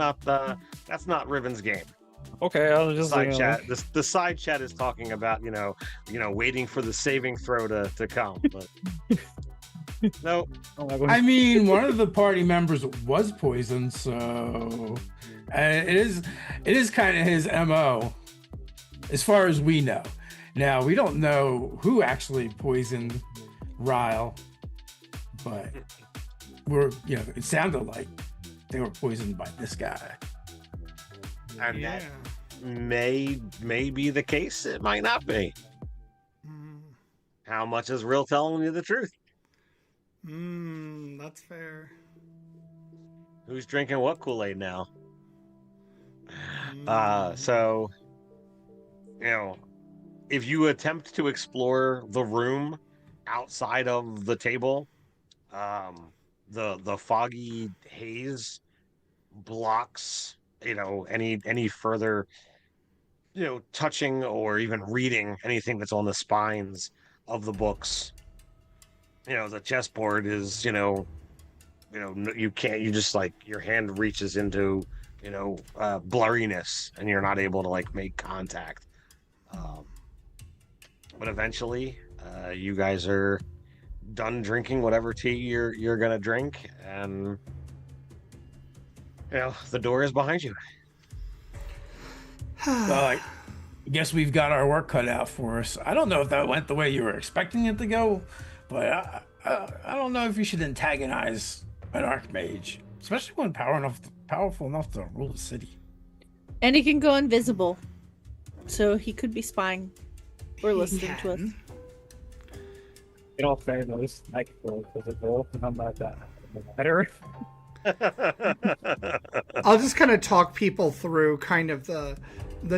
not Riven's game. Okay, I was just Side like, chat. The side chat is talking about waiting for the saving throw to come. But no, I mean, one of the party members was poisoned, so it is kind of his MO, as far as we know. Now we don't know who actually poisoned Ryle, but it sounded like they were poisoned by this guy. and Yeah. that may be the case. It might not be. How much is real telling you the truth? That's fair. Who's drinking what Kool-Aid now? So, if you attempt to explore the room outside of the table, the foggy haze blocks, any further, touching or even reading anything that's on the spines of the books. The chessboard is, you can't, you just your hand reaches into, blurriness and you're not able to make contact. But eventually, you guys are done drinking whatever tea you're gonna drink, and the door is behind you. Well, I guess we've got our work cut out for us. I don't know if that went the way you were expecting it to go, but I don't know if you should antagonize an archmage, especially when powerful enough to rule the city. And he can go invisible, so he could be spying or listening to us. in all fairness, I can go physical, and I'm not that better. I'll just kind of talk people through kind of the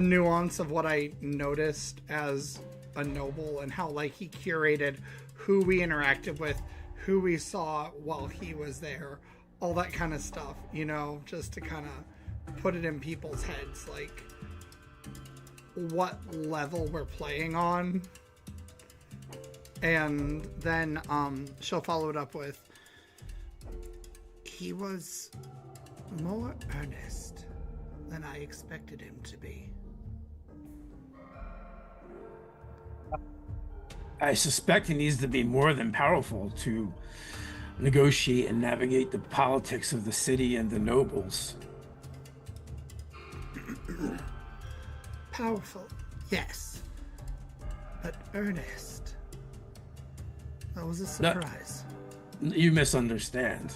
nuance of what I noticed as a noble and how he curated who we interacted with, who we saw while he was there, all that kind of stuff, just to kind of put it in people's heads, what level we're playing on. And then she'll follow it up with, he was more earnest than I expected him to be. I suspect he needs to be more than powerful to negotiate and navigate the politics of the city and the nobles. Powerful, yes. But earnest. That was a surprise. You misunderstand.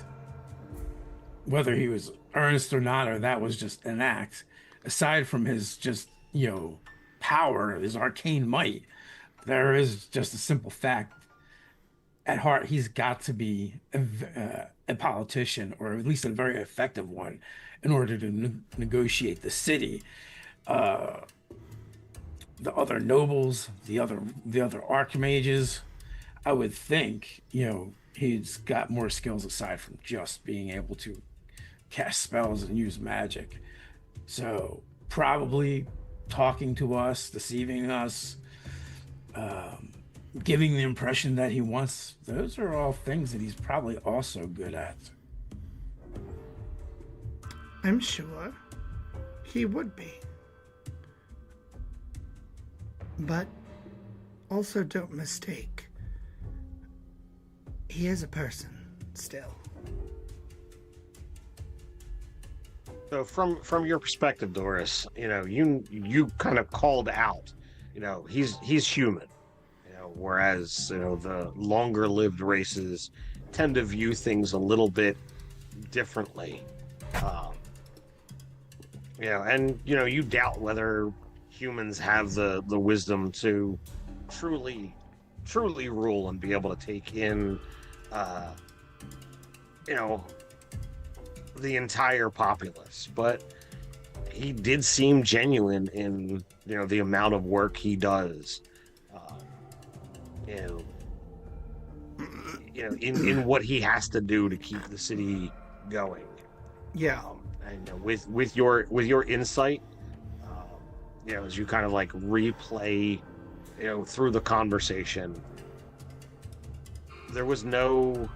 Whether he was earnest or not, or that was just an act, aside from his just, power, his arcane might, there is just a simple fact. At heart, he's got to be a politician, or at least a very effective one, in order to negotiate the city. The other nobles, the other archmages, I would think, he's got more skills aside from just being able to cast spells and use magic. So probably talking to us, deceiving us, giving the impression that he wants, those are all things that he's probably also good at. I'm sure he would be. But also don't mistake, he is a person still. So from your perspective, Doris, you kind of called out, he's human, whereas the longer lived races tend to view things a little bit differently. And you doubt whether humans have the wisdom to truly rule and be able to take in you know, the entire populace, but he did seem genuine in, you know, the amount of work he does. Uh, you know, in what he has to do to keep the city going. Yeah. And with your insight, as you kind of like replay, through the conversation, there was no,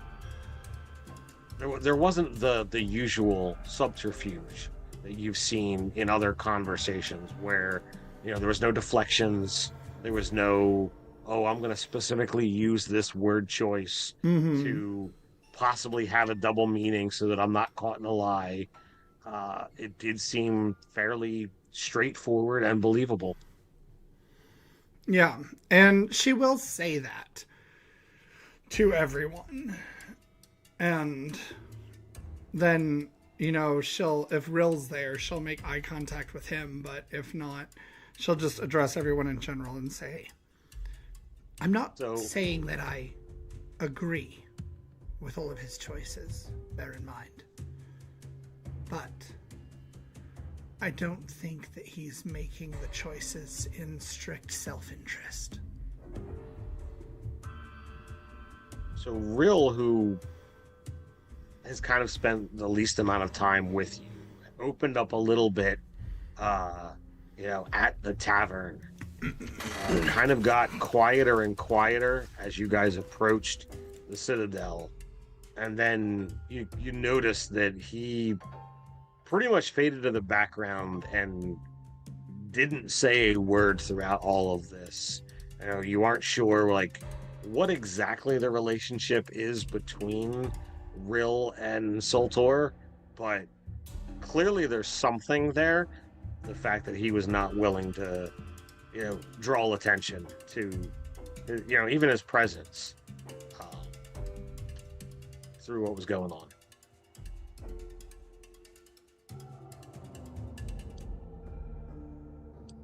there wasn't the usual subterfuge that you've seen in other conversations where, there was no deflections, there was no, oh, I'm going to specifically use this word choice to possibly have a double meaning so that I'm not caught in a lie. It did seem fairly straightforward and believable. Yeah, and she will say that to everyone. And then, if Rill's there, she'll make eye contact with him, but if not, she'll just address everyone in general and say, I'm not saying that I agree with all of his choices, bear in mind. But I don't think that he's making the choices in strict self-interest. So Rill, who has kind of spent the least amount of time with you, opened up a little bit, at the tavern. Kind of got quieter and quieter as you guys approached the Citadel. And then you noticed that he pretty much faded to the background and didn't say a word throughout all of this. You aren't sure, like, what exactly the relationship is between Rill and Soltor, but clearly there's something there. The fact that he was not willing to, draw attention to, even his presence through what was going on.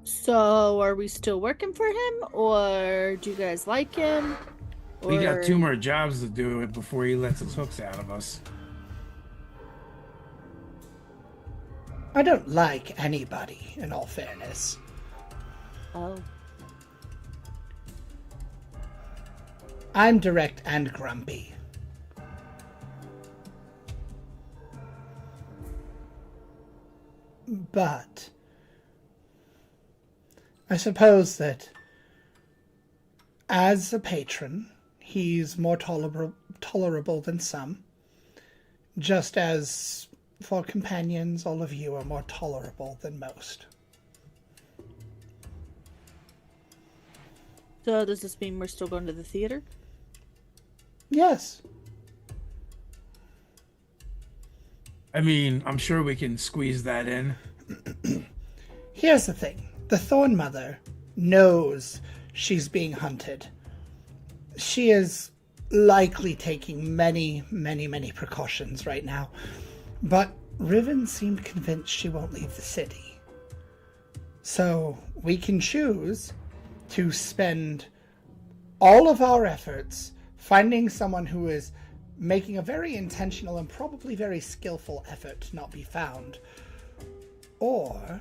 So, are we still working for him, or do you guys like him? Or... We got 2 more jobs to do before he lets his hooks out of us. I don't like anybody, in all fairness. Oh. I'm direct and grumpy. But I suppose that as a patron, he's more tolerable than some. Just as for companions, all of you are more tolerable than most. So does this mean we're still going to the theater? Yes. I mean, I'm sure we can squeeze that in. Here's the thing. The Thorn Mother knows she's being hunted. She is likely taking many, many, many precautions right now. But Riven seemed convinced she won't leave the city. So we can choose to spend all of our efforts finding someone who is making a very intentional and probably very skillful effort to not be found. Or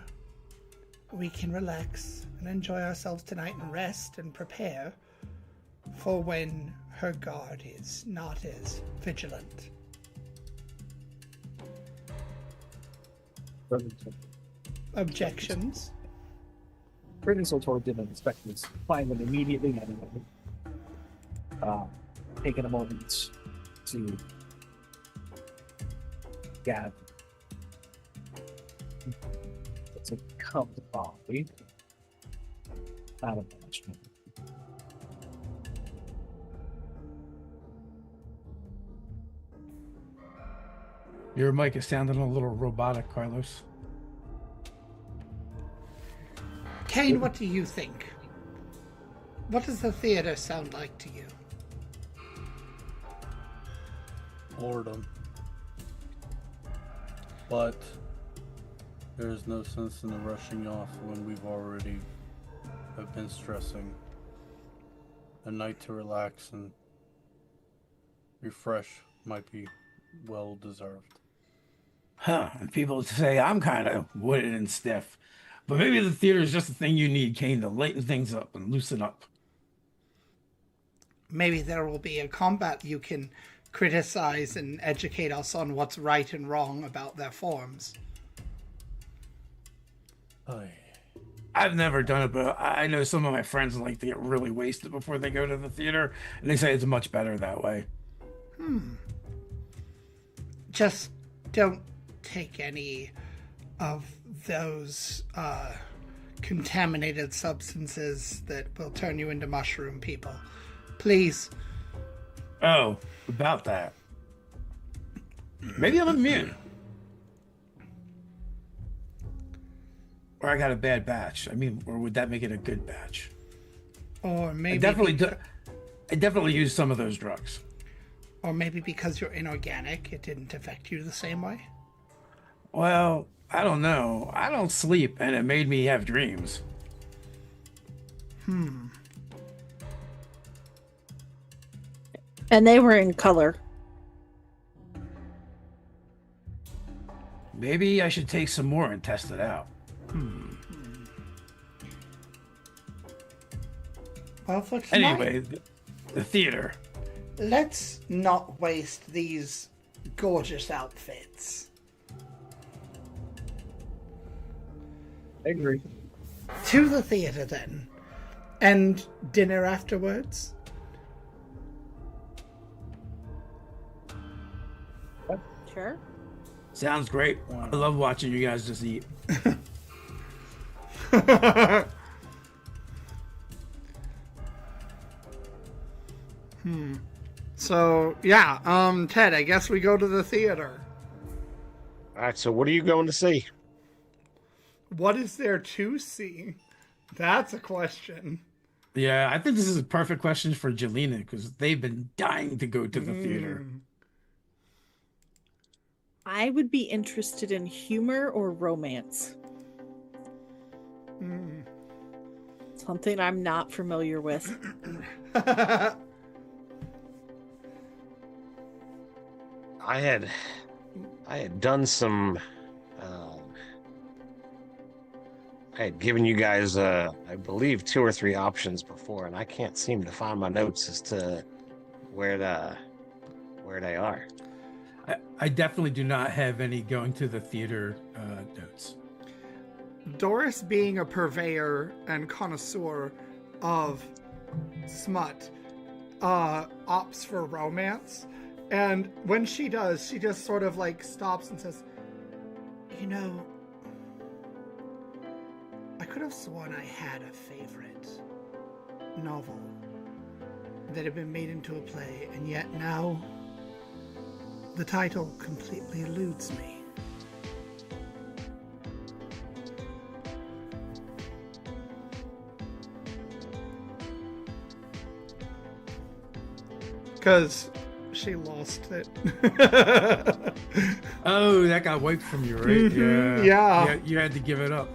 we can relax and enjoy ourselves tonight and rest and prepare for when her guard is not as vigilant. Objections? Britain Soltor didn't expect this. Find them immediately anyway. Taking a moment to gather. It's a cup of coffee. Not a bunch. Your mic is sounding a little robotic, Carlos. Kane, what do you think? What does the theater sound like to you? Boredom. But there's no sense in the rushing off when we've already have been stressing. A night to relax and refresh might be well deserved. Huh. And people say I'm kind of wooden and stiff. But maybe the theater is just the thing you need, Kane, to lighten things up and loosen up. Maybe there will be a combat you can criticize and educate us on what's right and wrong about their forms. Aye. I've never done it, but I know some of my friends like to get really wasted before they go to the theater, and they say it's much better that way. Just don't take any of those contaminated substances that will turn you into mushroom people. Please. Oh, about that. Maybe I'm immune. Or I got a bad batch. I mean, or would that make it a good batch? Or maybe I definitely use some of those drugs. Or maybe because you're inorganic, it didn't affect you the same way? Well, I don't know. I don't sleep, and it made me have dreams. And they were in color. Maybe I should take some more and test it out. Well, for tonight, Anyway, the theater. let's not waste these gorgeous outfits. I agree. To the theater, then. And dinner afterwards? Sure. Sounds great. I love watching you guys just eat. So, yeah, Ted, I guess we go to the theater. All right, so what are you going to see? What is there to see? That's a question. Yeah, I think this is a perfect question for Jelena because they've been dying to go to the theater. I would be interested in humor or romance. Something I'm not familiar with. I had done some. I had given you guys, I believe, 2 or 3 options before, and I can't seem to find my notes as to where they are. I definitely do not have any going to the theater notes. Doris, being a purveyor and connoisseur of smut, opts for romance. And when she does, she just sort of like stops and says, you know, I could have sworn I had a favorite novel that had been made into a play, and yet now the title completely eludes me. Because she lost it. Oh, that got wiped from you, right? Mhm, Yeah. yeah. You had to give it up.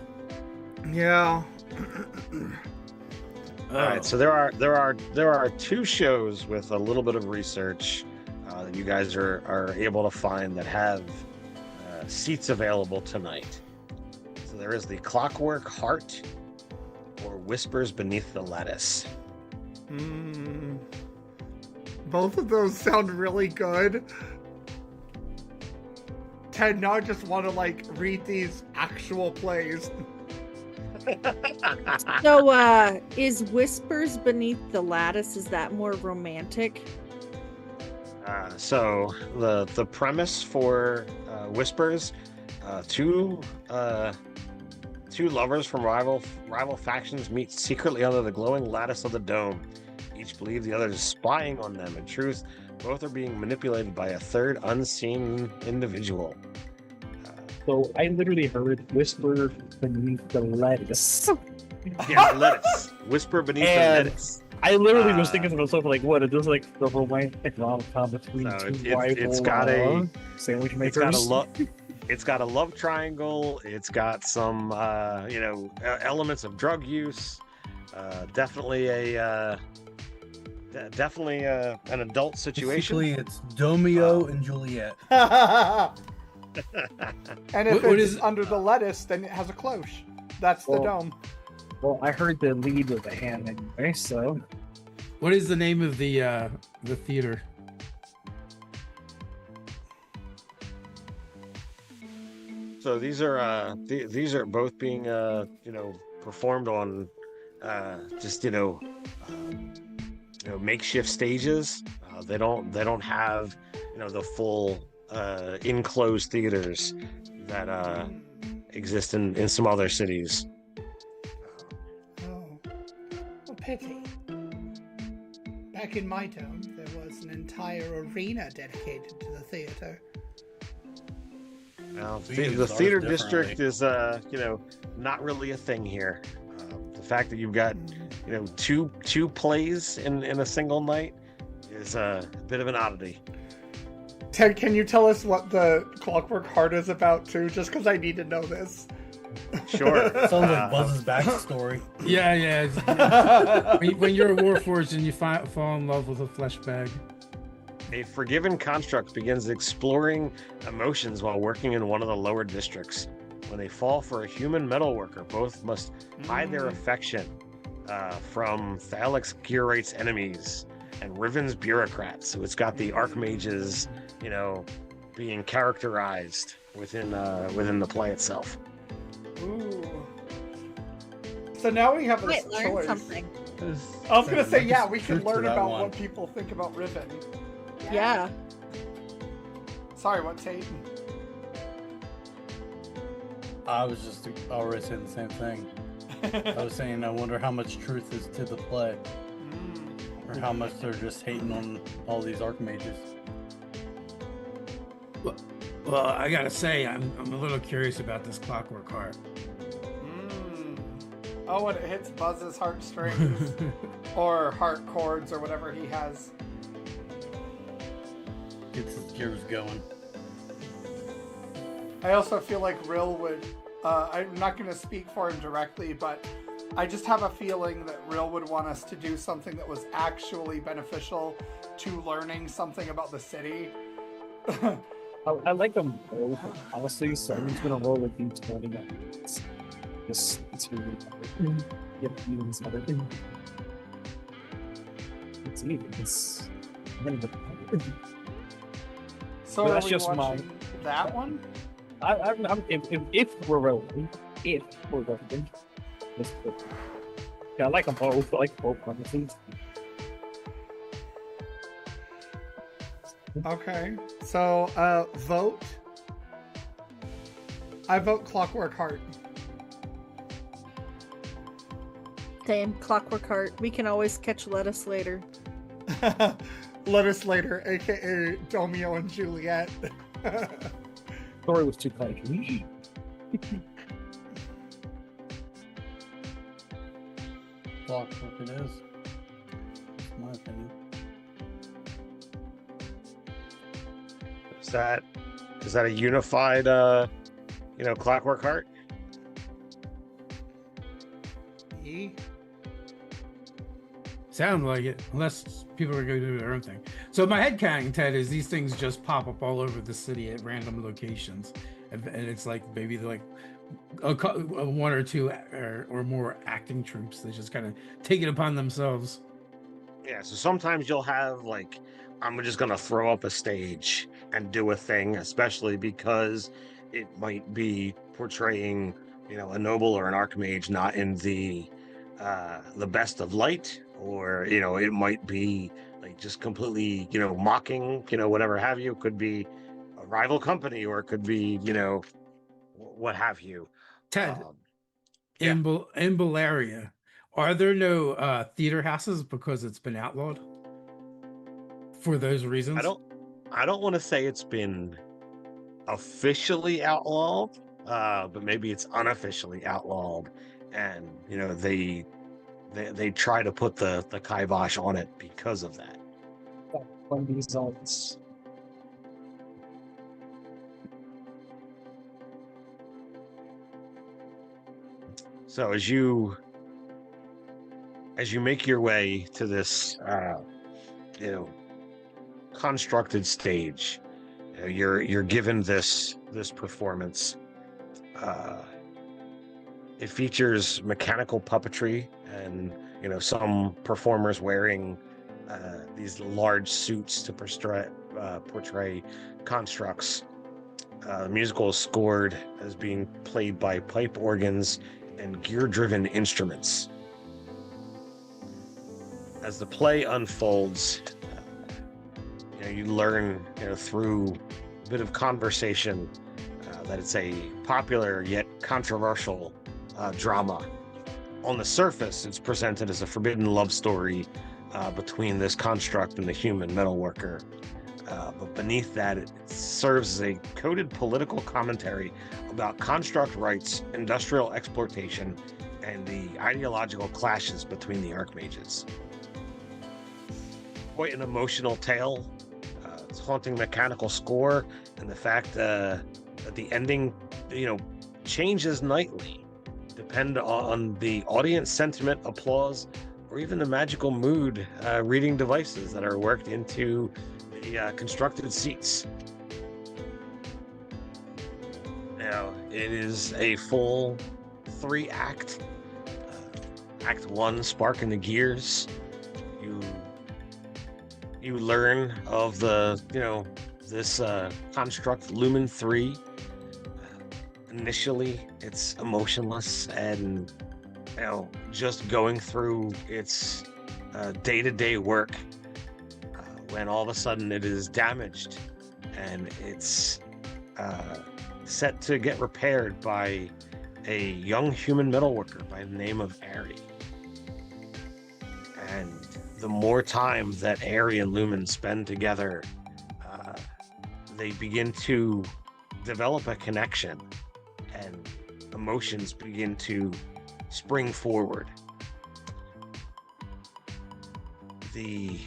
Yeah. All right, so there are 2 shows with a little bit of research that you guys are able to find that have seats available tonight. So there is the Clockwork Heart or Whispers Beneath the Lattice. Both of those sound really good. Ted, now I just want to like read these actual plays. So, is Whispers Beneath the Lattice, is that more romantic? So the premise for Whispers, 2 lovers from rival factions meet secretly under the glowing lattice of the dome. Each believe the other is spying on them. In truth, both are being manipulated by a third unseen individual. So I literally heard whisper beneath the lettuce. Yeah, lettuce. Whisper beneath the And- lettuce. I literally was thinking to myself, like, what? It was like the romantic rom-com between So 2 it's rival got a- sandwich It's makers. got a it's got a love triangle. It's got some elements of drug use. Definitely a definitely an adult situation. Basically, it's Domeo and Juliet. and if What it's is- under the lettuce, then it has a cloche. That's the Well- dome. Well, I heard the lead with the hand anyway, so What is the name of the theater? So these are these are both being performed on just makeshift stages. They don't have the full enclosed theaters that exist in some other cities. Oh, a pity. Back in my town, there was an entire arena dedicated to the theater. Now, We the use ours theater differently. district is not really a thing here. The fact that you've got two plays in a single night is a bit of an oddity. Ted, can you tell us what the Clockwork Heart is about too? Just because I need to know this. Sure. Sounds like Buzz's backstory. Yeah, yeah. When you're a warforged and you fall in love with a flesh bag. A forgiven construct begins exploring emotions while working in one of the lower districts. When they fall for a human metalworker, both must hide their affection from Thalix Curate's enemies and Riven's bureaucrats. So it's got the archmages, being characterized within the play itself. Ooh. So now we have a Might learn choice. something. I was gonna say, yeah, There's we can truth to learn that about one. what people think about Riven. Yeah. Sorry, what Tate? I was just already saying the same thing. I was saying, I wonder how much truth is to the play, or how much they're just hating on all these archmages. Well, I gotta say, I'm a little curious about this Clockwork Heart. Oh, when it hits Buzz's heartstrings or heart chords or whatever he has. Gets his gears going. I also feel like Rill would. I'm not going to speak for him directly, but I just have a feeling that Rill would want us to do something that was actually beneficial to learning something about the city. I like them both, honestly, so I'm just gonna roll with you 20 minutes. Just to get even other thing. It's even. It's. So But are that's we just watching that one? If we're rolling, let's put. Yeah, I like them both. I like both honestly. Okay. So, vote. I vote Clockwork Heart. Same. Clockwork Heart. We can always catch lettuce later. Let us later, aka Domeo and Juliet. Story was too kind. Clockwork it is. That's my opinion. Is that a unified Clockwork Heart? Sound like it, unless people are going to do their own thing. So my headcanon, Ted, is these things just pop up all over the city at random locations, and it's like maybe like one or two or more acting troops that just kind of take it upon themselves. Yeah, so sometimes you'll have like, I'm just gonna throw up a stage and do a thing, especially because it might be portraying, a noble or an archmage not in the best of light, or it might be like just completely, mocking, whatever have you. It could be a rival company, or it could be, what have you. Ted, Yeah. in Balaria, are there no theater houses because it's been outlawed for those reasons? I don't want to say it's been officially outlawed, but maybe it's unofficially outlawed, and they try to put the kibosh on it because of that. One of these results. So as you make your way to this constructed stage. You're given this performance. It features mechanical puppetry and some performers wearing these large suits to portray constructs. The musical is scored as being played by pipe organs and gear-driven instruments. As the play unfolds, you learn through a bit of conversation that it's a popular yet controversial drama. On the surface, it's presented as a forbidden love story between this construct and the human metalworker. But beneath that, it serves as a coded political commentary about construct rights, industrial exploitation, and the ideological clashes between the archmages. Quite an emotional tale. Its haunting mechanical score, and the fact that the ending, changes nightly, depend on the audience sentiment, applause, or even the magical mood reading devices that are worked into the constructed seats. It is a full 3-act. Act 1, sparking the gears. You learn of this construct, Lumen 3. Initially, it's emotionless and just going through its day-to-day work, when all of a sudden it is damaged and it's set to get repaired by a young human metalworker by the name of Ari. And the more time that Ari and Lumen spend together, they begin to develop a connection, and emotions begin to spring forward. The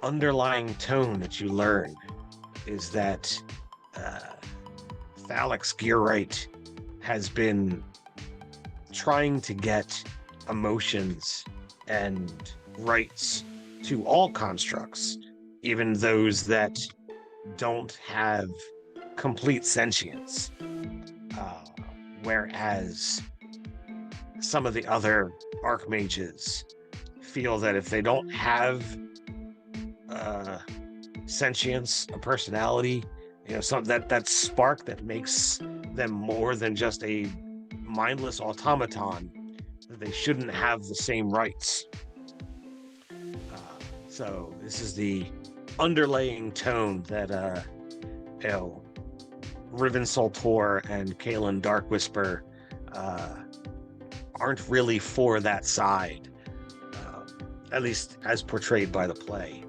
underlying tone that you learn is that Thalix Gearwright has been trying to get emotions and rights to all constructs, even those that don't have complete sentience. Whereas some of the other archmages feel that if they don't have sentience, a personality, that spark that makes them more than just a mindless automaton, that they shouldn't have the same rights. So this is the underlaying tone that Riven Soltor and Kalen Darkwhisper aren't really for that side, at least as portrayed by the play.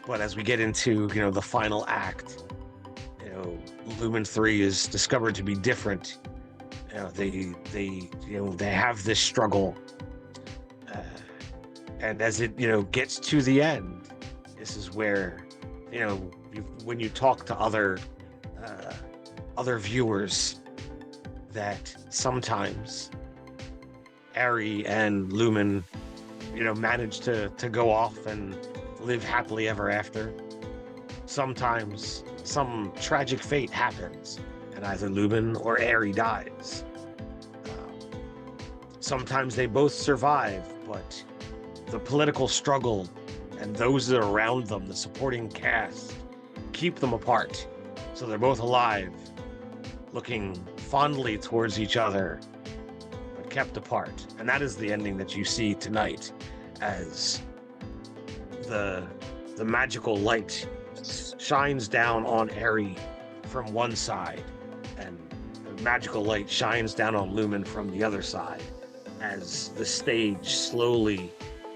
But as we get into the final act, Lumen 3 is discovered to be different. They have this struggle, and as it gets to the end, this is where when you talk to other viewers, that sometimes Ari and Lumen manage to go off and live happily ever after. Sometimes some tragic fate happens and either Lumen or Ari dies. Sometimes they both survive, but the political struggle and those that are around them, the supporting cast, keep them apart. So they're both alive, looking fondly towards each other, but kept apart. And that is the ending that you see tonight, as the magical light shines down on Ari from one side, and the magical light shines down on Lumen from the other side, as the stage slowly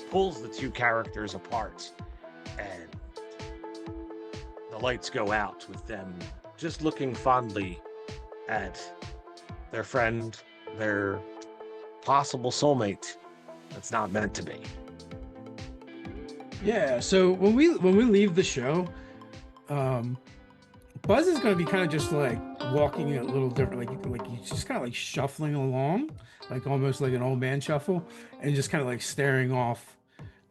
pulls the two characters apart, and the lights go out with them just looking fondly at their friend, their possible soulmate that's not meant to be. Yeah, so when we leave the show, Buzz is going to be kind of just like walking a little different, like he's just kind of like shuffling along, like almost like an old man shuffle, and just kind of like staring off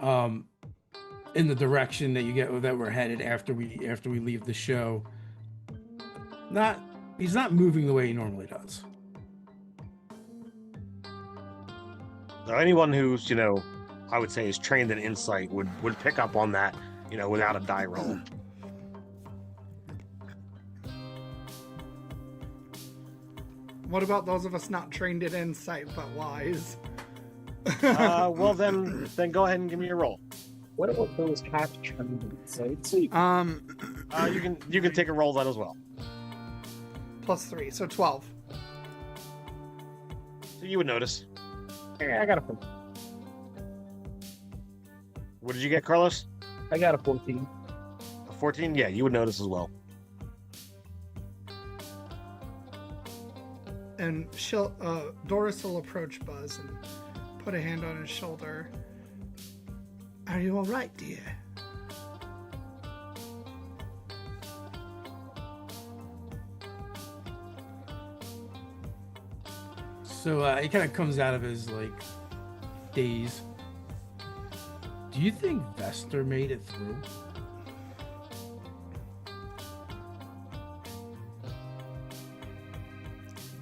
um, in the direction that you get that we're headed after we leave the show. He's not moving the way he normally does. So anyone who's, I would say is trained in insight would pick up on that, without a die roll. What about those of us not trained in insight but wise? Well then go ahead and give me a roll. What about those half trained insights? So You can take a roll that as well. +3, so 12. So you would notice. I got a 14. What did you get, Carlos? I got a 14. A 14? Yeah, you would notice as well. And Doris will approach Buzz and put a hand on his shoulder. Are you all right, dear? So he kind of comes out of his daze. Do you think Vester made it through?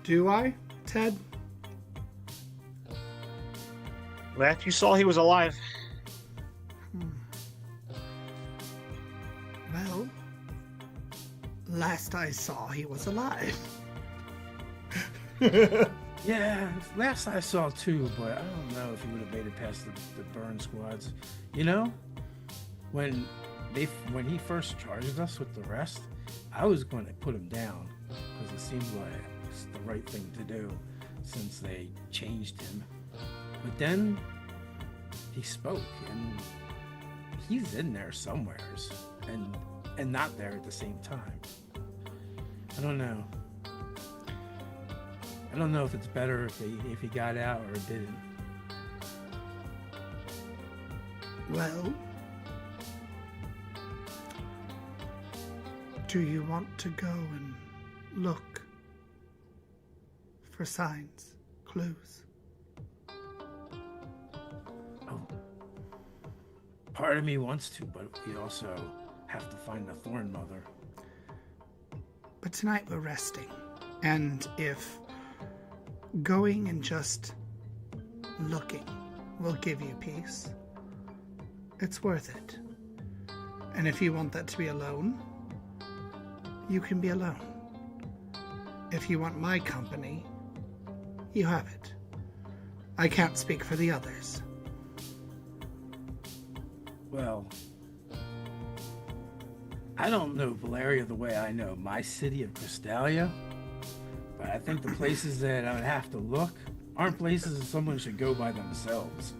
Do I, Ted? Last you saw, he was alive. Well, last I saw, he was alive. Yeah, last I saw too, but I don't know if he would have made it past the burn squads. When he first charged us with the rest, I was going to put him down because it seemed like it's the right thing to do since they changed him. But then he spoke, and he's in there somewheres, and not there at the same time. I don't know. I don't know if it's better if he got out or didn't. Well, do you want to go and look for signs, clues? Oh, part of me wants to, but we also have to find the Thorn Mother. But tonight we're resting, and if going and just looking will give you peace, it's worth it. And if you want that to be alone, you can be alone. If you want my company, you have it. I can't speak for the others. Well, I don't know Balaria the way I know my city of Crystalia, but I think the places that I would have to look aren't places that someone should go by themselves.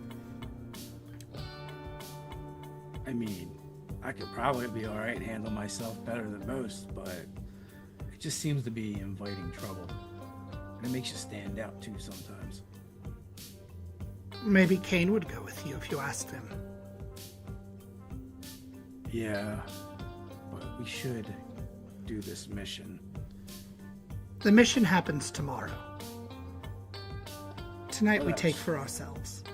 I mean, I could probably be alright and handle myself better than most, but it just seems to be inviting trouble. And it makes you stand out too sometimes. Maybe Kane would go with you if you asked him. Yeah, but we should do this mission. The mission happens tomorrow. Tonight we Yes. take for ourselves.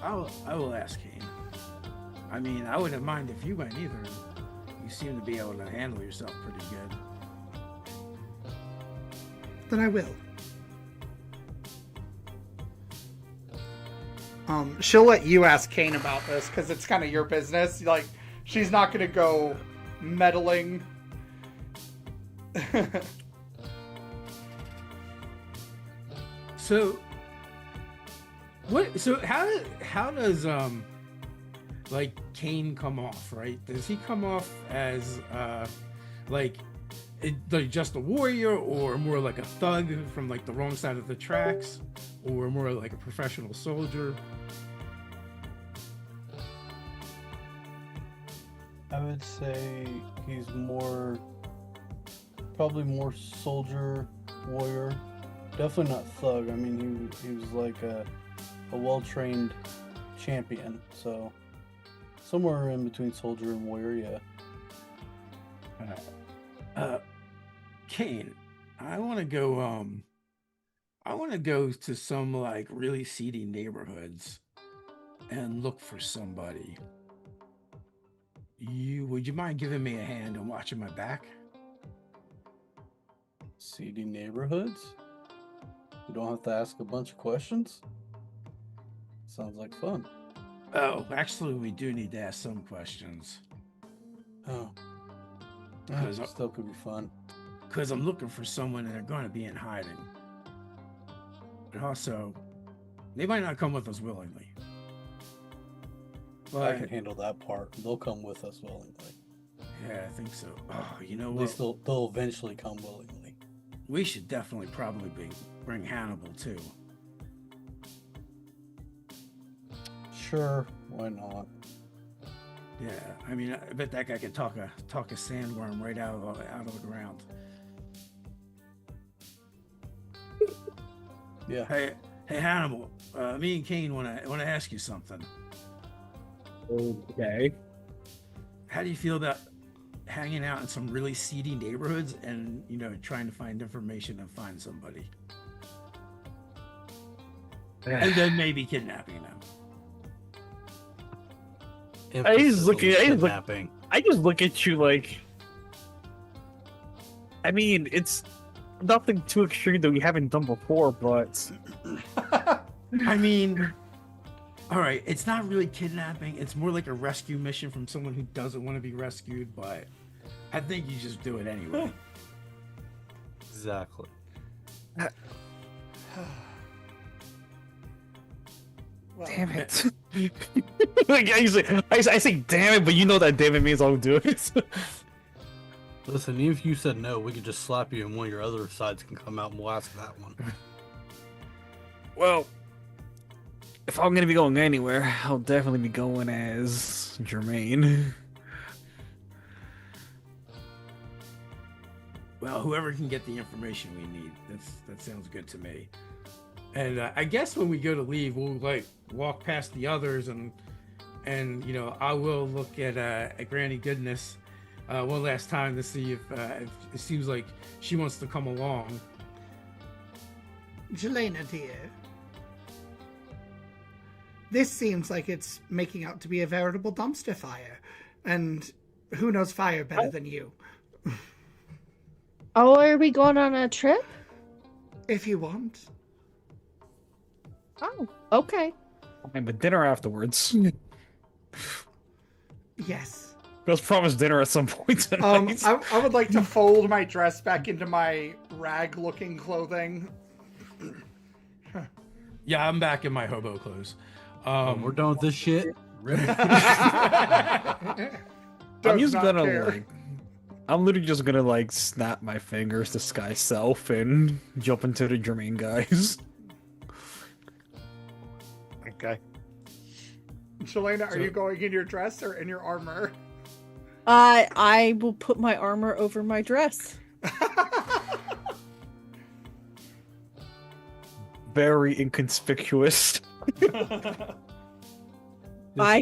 I will ask Kane. I mean, I wouldn't mind if you went either. You seem to be able to handle yourself pretty good. Then I will. She'll let you ask Kane about this because it's kind of your business. Like, she's not going to go meddling. So, what? So how does like Kane come off? Right? Does he come off as like just a warrior, or more like a thug from like the wrong side of the tracks, or more like a professional soldier? I would say he's probably more soldier, warrior. Definitely not thug. I mean, he was like a well-trained champion. So somewhere in between soldier and warrior, yeah. Kane, I want to go I want to go to some like really seedy neighborhoods and look for somebody. Would you mind giving me a hand and watching my back? Seedy neighborhoods? You don't have to ask a bunch of questions? Sounds like fun. Oh, actually, we do need to ask some questions. Oh. Because Still could be fun. I'm looking for someone and they're going to be in hiding. But also, they might not come with us willingly. I But can handle that part. They'll come with us willingly. yeah, I think so. Oh, you know At what? least they'll eventually come willingly. We should definitely probably bring Hannibal too. Sure, why not? Yeah, I mean, I bet that guy can talk a sandworm right out of the ground. Yeah. Hey, Hannibal. Me and Kane want to ask you something. Okay. How do you feel about hanging out in some really seedy neighborhoods and trying to find information and find somebody, and then maybe kidnapping them? I just look at kidnapping. I just look at you like, I mean, it's nothing too extreme that we haven't done before, but I mean, all right, it's not really kidnapping. It's more like a rescue mission from someone who doesn't want to be rescued, but I think you just do it anyway. Exactly. Well, damn it. Like, I say damn it, but you know that damn it means I'll do it. Listen, even if you said no, we could just slap you and one of your other sides can come out and we'll ask that one. Well, if I'm gonna be going anywhere, I'll definitely be going as Jermaine. Well, whoever can get the information we need, that sounds good to me. And I guess when we go to leave, we'll like walk past the others, and I will look at Granny Goodness one last time to see if it seems like she wants to come along. Jelena, dear. This seems like it's making out to be a veritable dumpster fire. And who knows fire better than you? Oh, are we going on a trip? If you want. Oh, okay. And but dinner afterwards. Yes. Let's promise dinner at some point tonight. I would like to fold my dress back into my rag-looking clothing. Yeah, I'm back in my hobo clothes. We're done with this shit. I'm just not gonna care. I'm literally just gonna like snap my fingers to Sky Self and jump into the Jermaine guys. Okay. Jelena, are you going in your dress or in your armor? I will put my armor over my dress. Very inconspicuous. There's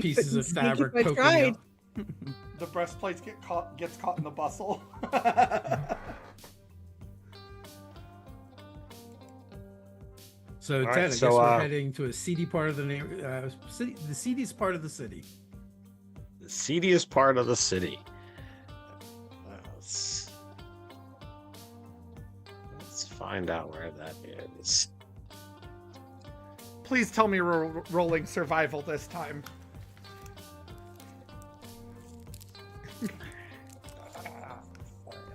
pieces of couldn't fabric think if I poking tried. out. The breastplate gets caught in the bustle. So, All Ted, right, I guess so, we're heading to a seedy part of the city, the seediest part of the city. The seediest part of the city. Let's find out where that is. Please tell me we're rolling survival this time.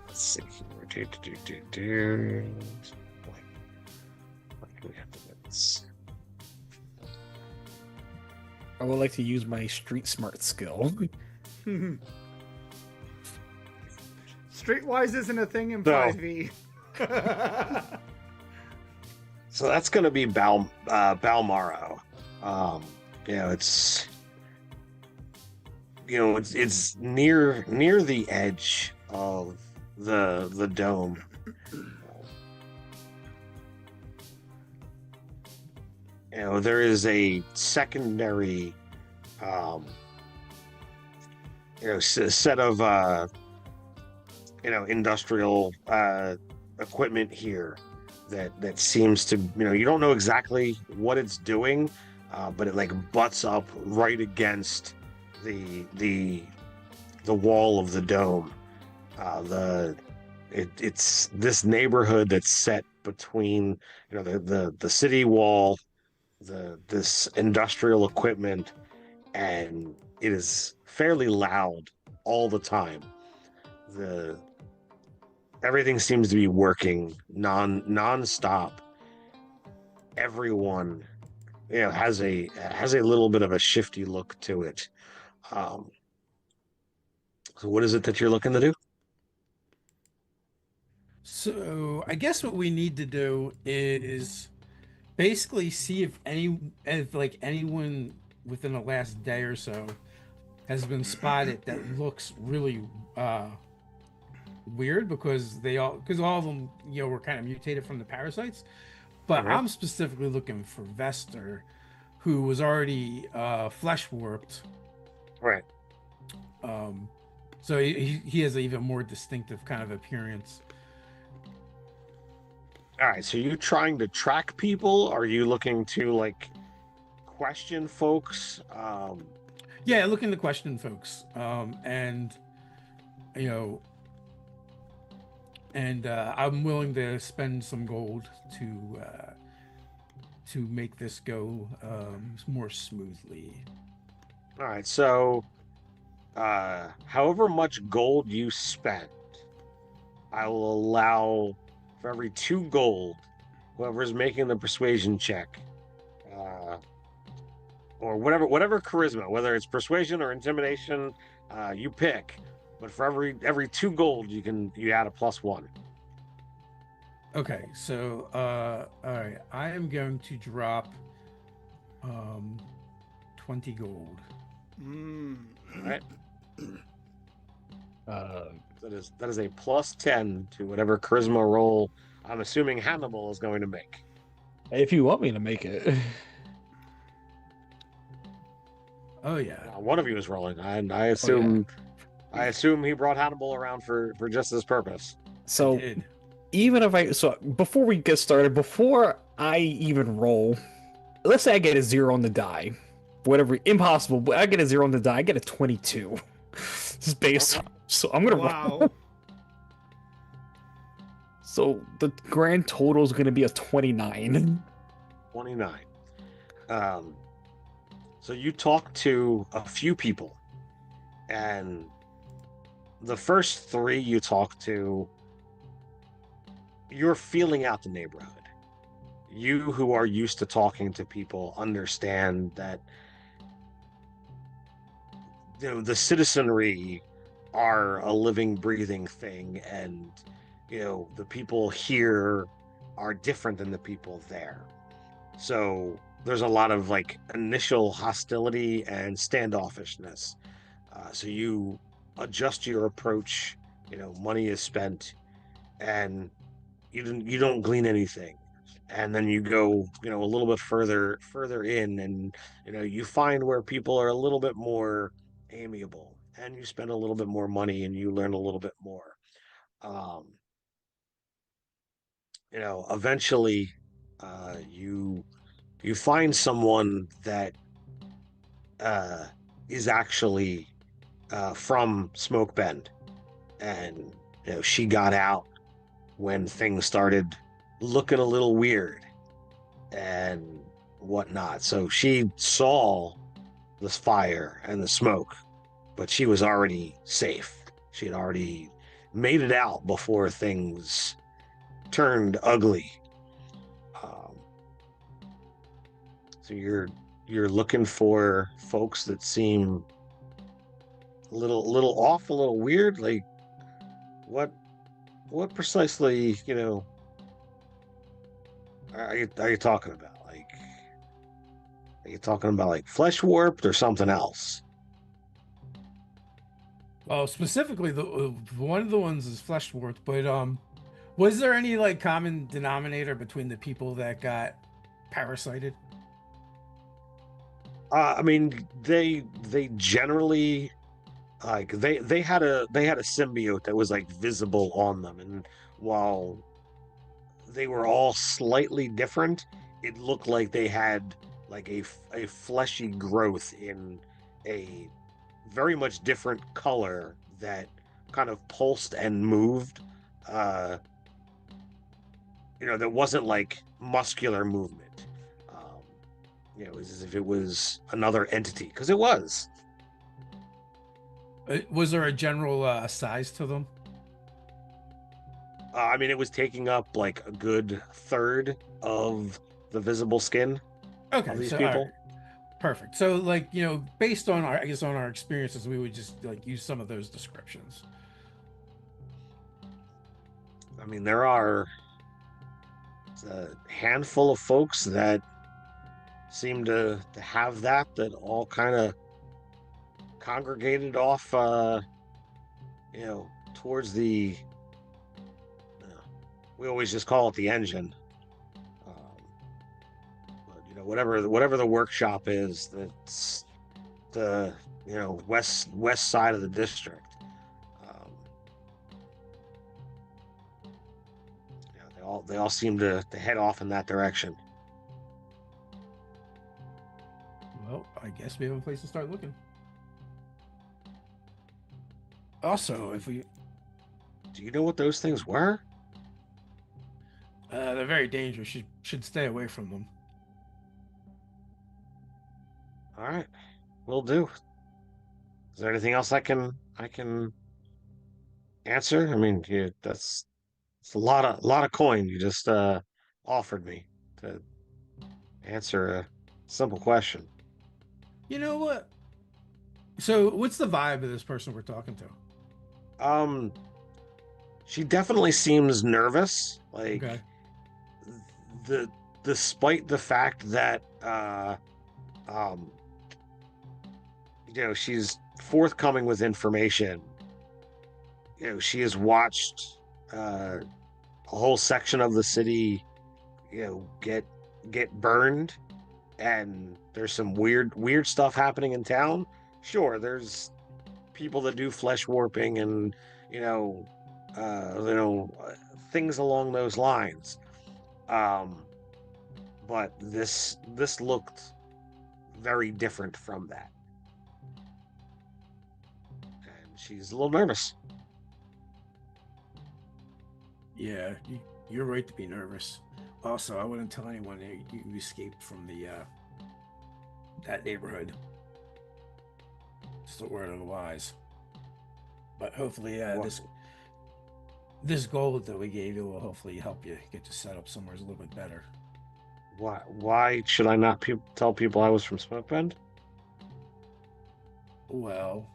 Let's see here. What do we have to do this? I would like to use my street smart skill. Streetwise isn't a thing in No. 5e. So that's going to be Balmaro. It's near the edge of the dome. There is a secondary set of industrial equipment here that seems to, you don't know exactly what it's doing, but it like butts up right against the wall of the dome. It's this neighborhood that's set between the city wall, this industrial equipment, and it is fairly loud all the time. Everything seems to be working non-stop. Everyone has a little bit of a shifty look to it. So what is it that you're looking to do? So I guess what we need to do is basically see if anyone within the last day or so has been spotted that looks really weird, because all of them were kind of mutated from the parasites. But I'm specifically looking for Vester, who was already flesh warped. Right. So he has an even more distinctive kind of appearance. All right, so you trying to track people? Are you looking to like question folks? Yeah, looking to question folks. I'm willing to spend some gold to make this go more smoothly. All right, so however much gold you spend, I will allow for every 2 gold, whoever's making the persuasion check, or whatever charisma, whether it's persuasion or intimidation, you pick. But for every 2 gold, you add a +1. Okay, so all right, I am going to drop 20 gold. All right. That is a +10 to whatever charisma roll I'm assuming Hannibal is going to make. If you want me to make it. Oh yeah. One of you is rolling. I assume I assume he brought Hannibal around for just this purpose. So even if before we get started, before I even roll, let's say I get a 0 on the die. Whatever, impossible, but I get a 0 on the die, I get a 22. Just based on, so I'm gonna roll. So the grand total is gonna be a 29. 29. So you talk to a few people, and the first 3 you talk to, you're feeling out the neighborhood. You who are used to talking to people understand that the citizenry are a living, breathing thing, and the people here are different than the people there. So there's a lot of like initial hostility and standoffishness. So you adjust your approach. Money is spent, and you don't glean anything. And then you go, a little bit further in, and you find where people are a little bit more amiable, and you spend a little bit more money, and you learn a little bit more. Eventually, you find someone that is actually from Smoke Bend, and she got out when things started looking a little weird and whatnot. So she saw this fire and the smoke, but she was already safe. She had already made it out before things turned ugly. So you're looking for folks that seem a little off, a little weird. Like what precisely, are you talking about? Like, are you talking about like flesh warped or something else? Well, specifically, the one of the ones is flesh warped, but was there any like common denominator between the people that got parasited? I mean, they generally like they had a symbiote that was like visible on them, and while they were all slightly different. It looked like they had like a fleshy growth in a very much different color that kind of pulsed and moved. Uh, that wasn't like muscular movement. It was as if it was another entity, because it was. Was there a general size to them? I mean, it was taking up like a good third of the visible skin Okay, of these so people. all right, perfect. So, like, based on our experiences, we would just like use some of those descriptions. I mean, there are a handful of folks that seem to have that all kind of congregated off, towards the. We always just call it the engine. But whatever the workshop is, that's the west side of the district. They all seem to head off in that direction. Well, I guess we have a place to start looking. Also, if we Do you know what those things were? they're very dangerous. You should stay away from them. All right, will do. Is there anything else I can answer? I mean, it's a lot of coin you just offered me to answer a simple question. You know what? So, what's the vibe of this person we're talking to? She definitely seems nervous. Like, Okay. despite the fact that she's forthcoming with information. She has watched a whole section of the city get burned, and there's some weird stuff happening in town. Sure, there's people that do flesh warping and things along those lines. But this looked very different from that, and she's a little nervous. Yeah, you're right to be nervous. Also, I wouldn't tell anyone that you escaped from that neighborhood. Just a word of the wise. But hopefully, this gold that we gave you will hopefully help you get you set up somewhere a little bit better. Why should I not tell people I was from Smokebend? Well,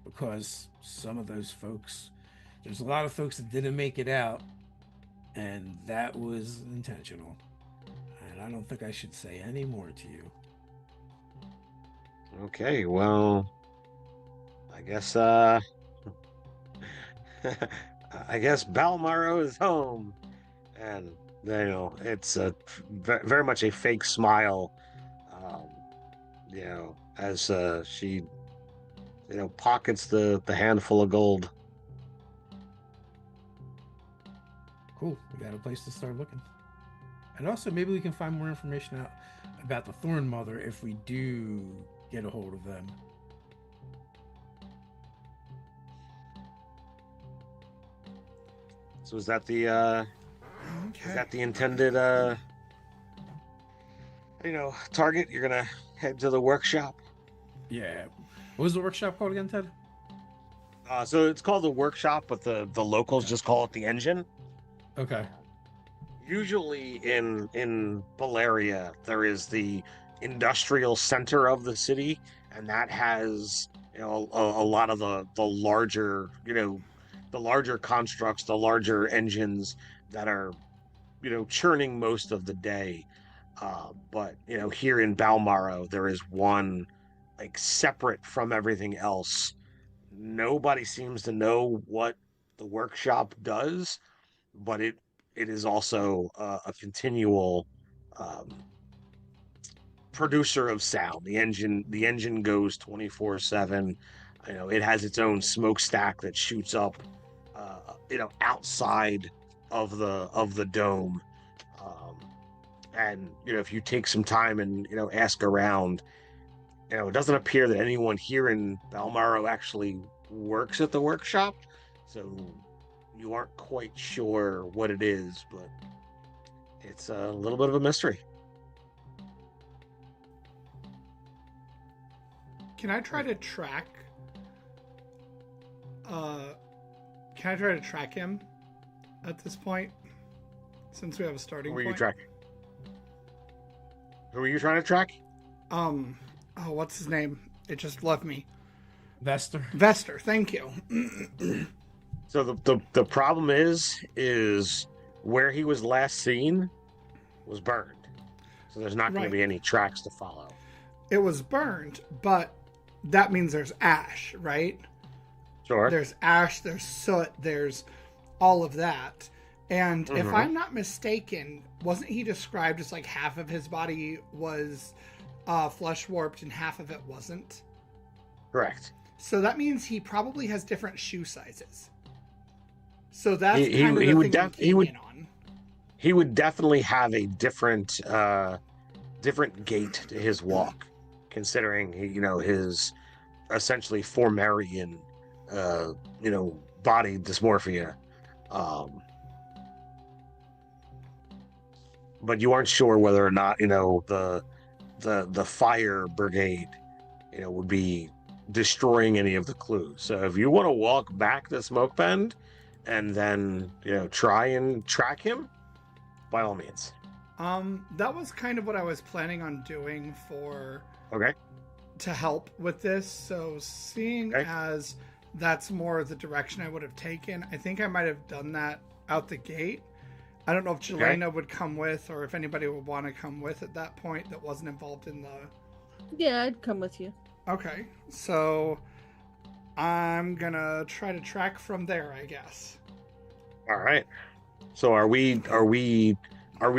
because some of those folks, there's a lot of folks that didn't make it out, and that was intentional. And I don't think I should say any more to you. Okay, well, I guess I guess Balmaro is home, and it's very much a fake smile, as she pockets the handful of gold. Cool, we got a place to start looking. And also, maybe we can find more information out about the Thorn Mother if we do get a hold of them. So is that the Okay. is that the intended target? You're gonna head to the workshop? Yeah. What was the workshop called again, Ted? So it's called the workshop, but the locals just call it the engine. Okay. Usually in Balaria, there is the industrial center of the city, and that has a lot of the larger the larger constructs, the larger engines that are churning most of the day. But here in Balmaro, there is one like separate from everything else. Nobody seems to know what the workshop does, but it is also a continual producer of sound. The engine goes 24/7. It has its own smokestack that shoots up outside of the dome. And if you take some time and ask around, it doesn't appear that anyone here in Balmaro actually works at the workshop, so you aren't quite sure what it is, but it's a little bit of a mystery. Can I try to track? Him at this point? Since we have a starting Who are point. you tracking? Who are you trying to track? Oh, what's his name? It just left me. Vester. Thank you. So the problem is where he was last seen was burned. So there's not going Right. to be any tracks to follow. It was burned, but that means there's ash, right? Sure. There's ash, there's soot, there's all of that. And if I'm not mistaken, wasn't he described as like half of his body was flesh warped and half of it wasn't? Correct. So that means he probably has different shoe sizes. So that's He kind of the would thing I'm keying in on. He would definitely have a different gait to his walk, considering his essentially Formarian body dysmorphia. But you aren't sure whether or not the fire brigade would be destroying any of the clues. So if you want to walk back the smoke bend and then try and track him, by all means. That was kind of what I was planning on doing to help with this. So seeing as that's more the direction I would have taken, I think I might have done that out the gate. I don't know if Jelena would come with, or if anybody would want to come with at that point that wasn't involved in the... Yeah, I'd come with you. Okay, so I'm gonna try to track from there, I guess. All right. So are we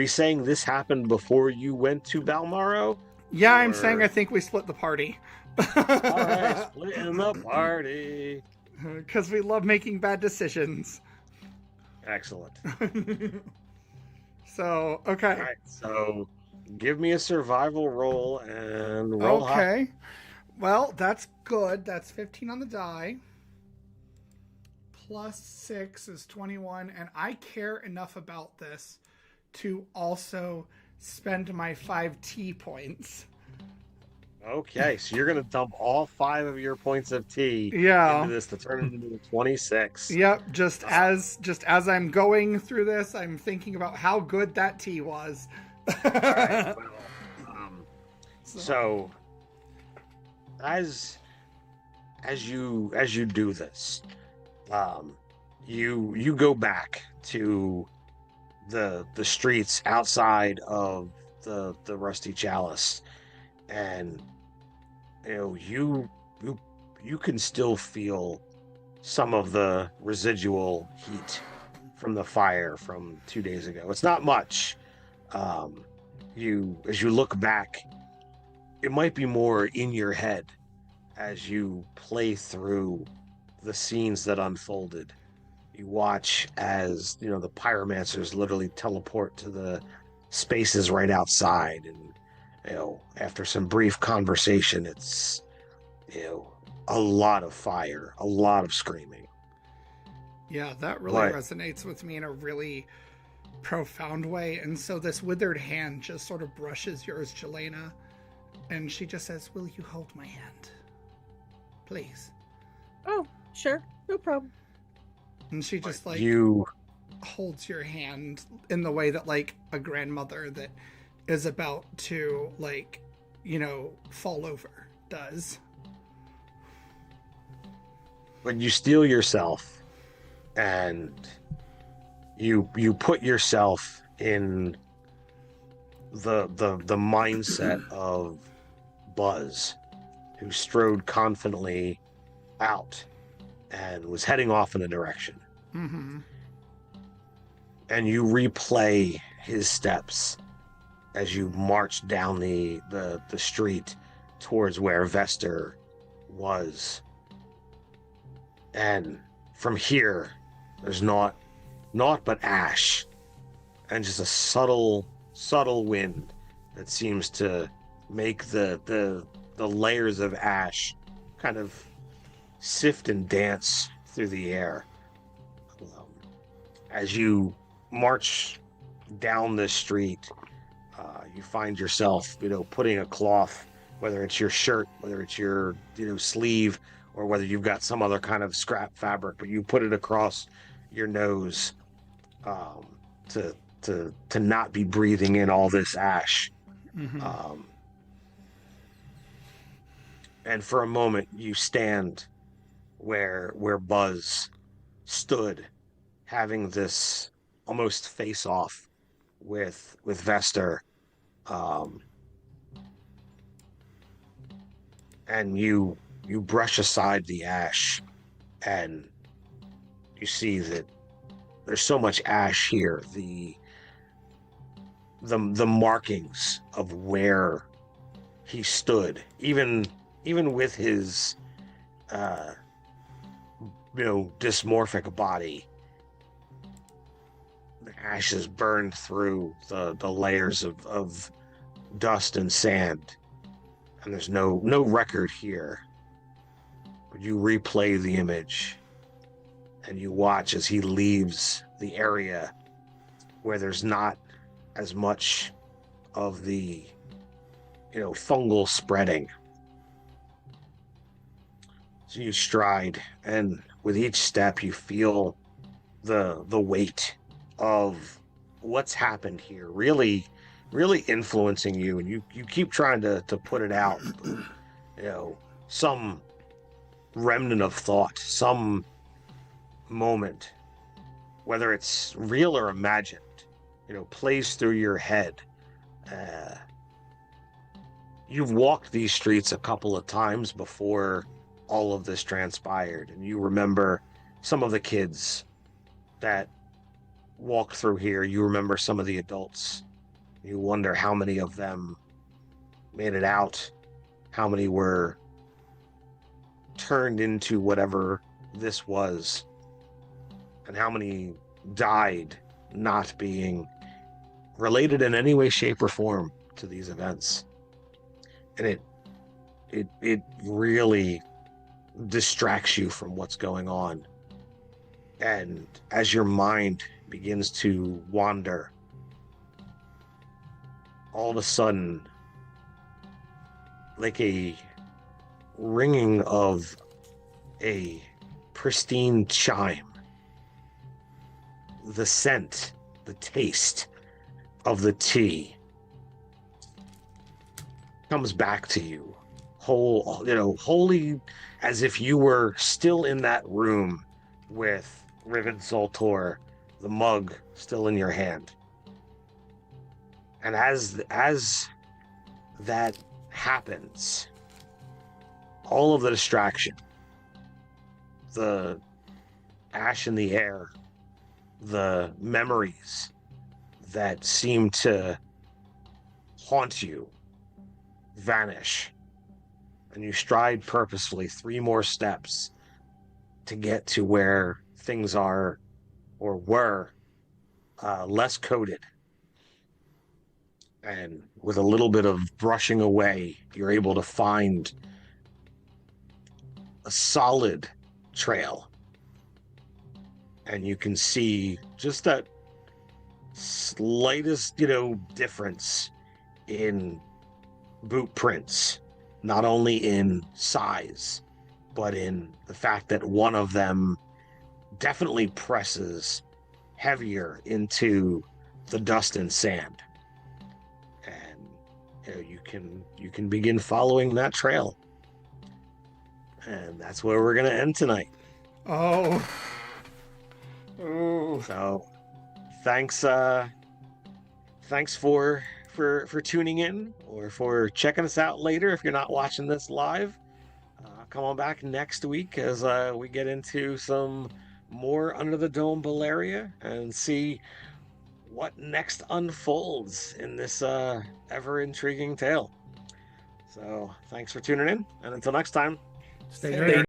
saying this happened before you went to Balmaro? Yeah, I'm saying I think we split the party. All right, splitting the party. Because we love making bad decisions. Excellent. So, okay. All right, so give me a survival roll and roll high. Okay. Well, that's good. That's 15 on the die. Plus 6 is 21. And I care enough about this to also spend my 5 T points. Okay, so you're going to dump all 5 of your points of T into this to turn it into 26. Yep, just as I'm going through this, I'm thinking about how good that tea was. All right, well, so as you do this, you go back to the streets outside of the Rusty Chalice, and you can still feel some of the residual heat from the fire from 2 days ago. It's not much. As you look back, it might be more in your head as you play through the scenes that unfolded. You watch as the pyromancers literally teleport to the spaces right outside, and after some brief conversation, it's a lot of fire, a lot of screaming. Yeah, that really resonates with me in a really profound way. And so this withered hand just sort of brushes yours, Jelena, and she just says, "Will you hold my hand, please?" Oh, sure, no problem. And she just holds your hand in the way that like a grandmother that is about to fall over does. When you steel yourself and you put yourself in the mindset of Buzz, who strode confidently out and was heading off in a direction. Mm-hmm. And you replay his steps as you march down the street towards where Vester was. And from here, there's not naught but ash, and just a subtle wind that seems to make the layers of ash kind of sift and dance through the air. As you march down this street, you find yourself, putting a cloth, whether it's your shirt, whether it's your, sleeve, or whether you've got some other kind of scrap fabric, but you put it across your nose, to not be breathing in all this ash. Mm-hmm. And for a moment, you stand where Buzz stood, having this almost face-off with Vester. And you brush aside the ash, and you see that there's so much ash here. The markings of where he stood, even with his dysmorphic body, the ashes burned through the layers of dust and sand, and there's no record here. But you replay the image, and you watch as he leaves the area where there's not as much of the fungal spreading. So you stride, and with each step you feel the weight of what's happened here really influencing you, and you keep trying to put it out. Some remnant of thought, some moment, whether it's real or imagined, plays through your head. You've walked these streets a couple of times before all of this transpired, and you remember some of the kids that walked through here. You remember some of the adults. You wonder how many of them made it out, how many were turned into whatever this was, and how many died not being related in any way, shape, or form to these events. And it really distracts you from what's going on. And as your mind begins to wander, all of a sudden, like a ringing of a pristine chime, the scent, the taste of the tea comes back to you, wholly as if you were still in that room with Riven Soltor, the mug still in your hand. And as that happens, all of the distraction, the ash in the air, the memories that seem to haunt you vanish, and you stride purposefully 3 more steps to get to where things are, or were, less coated. And with a little bit of brushing away, you're able to find a solid trail. And you can see just that slightest, difference in boot prints, not only in size, but in the fact that one of them definitely presses heavier into the dust and sand. And you can begin following that trail. And that's where we're gonna end tonight. Oh. Ooh. So thanks for tuning in, or for checking us out later if you're not watching this live. Come on back next week as we get into some more Under the Dome Balaria and see what next unfolds in this ever intriguing tale. So thanks for tuning in, and until next time, Stay nerdy.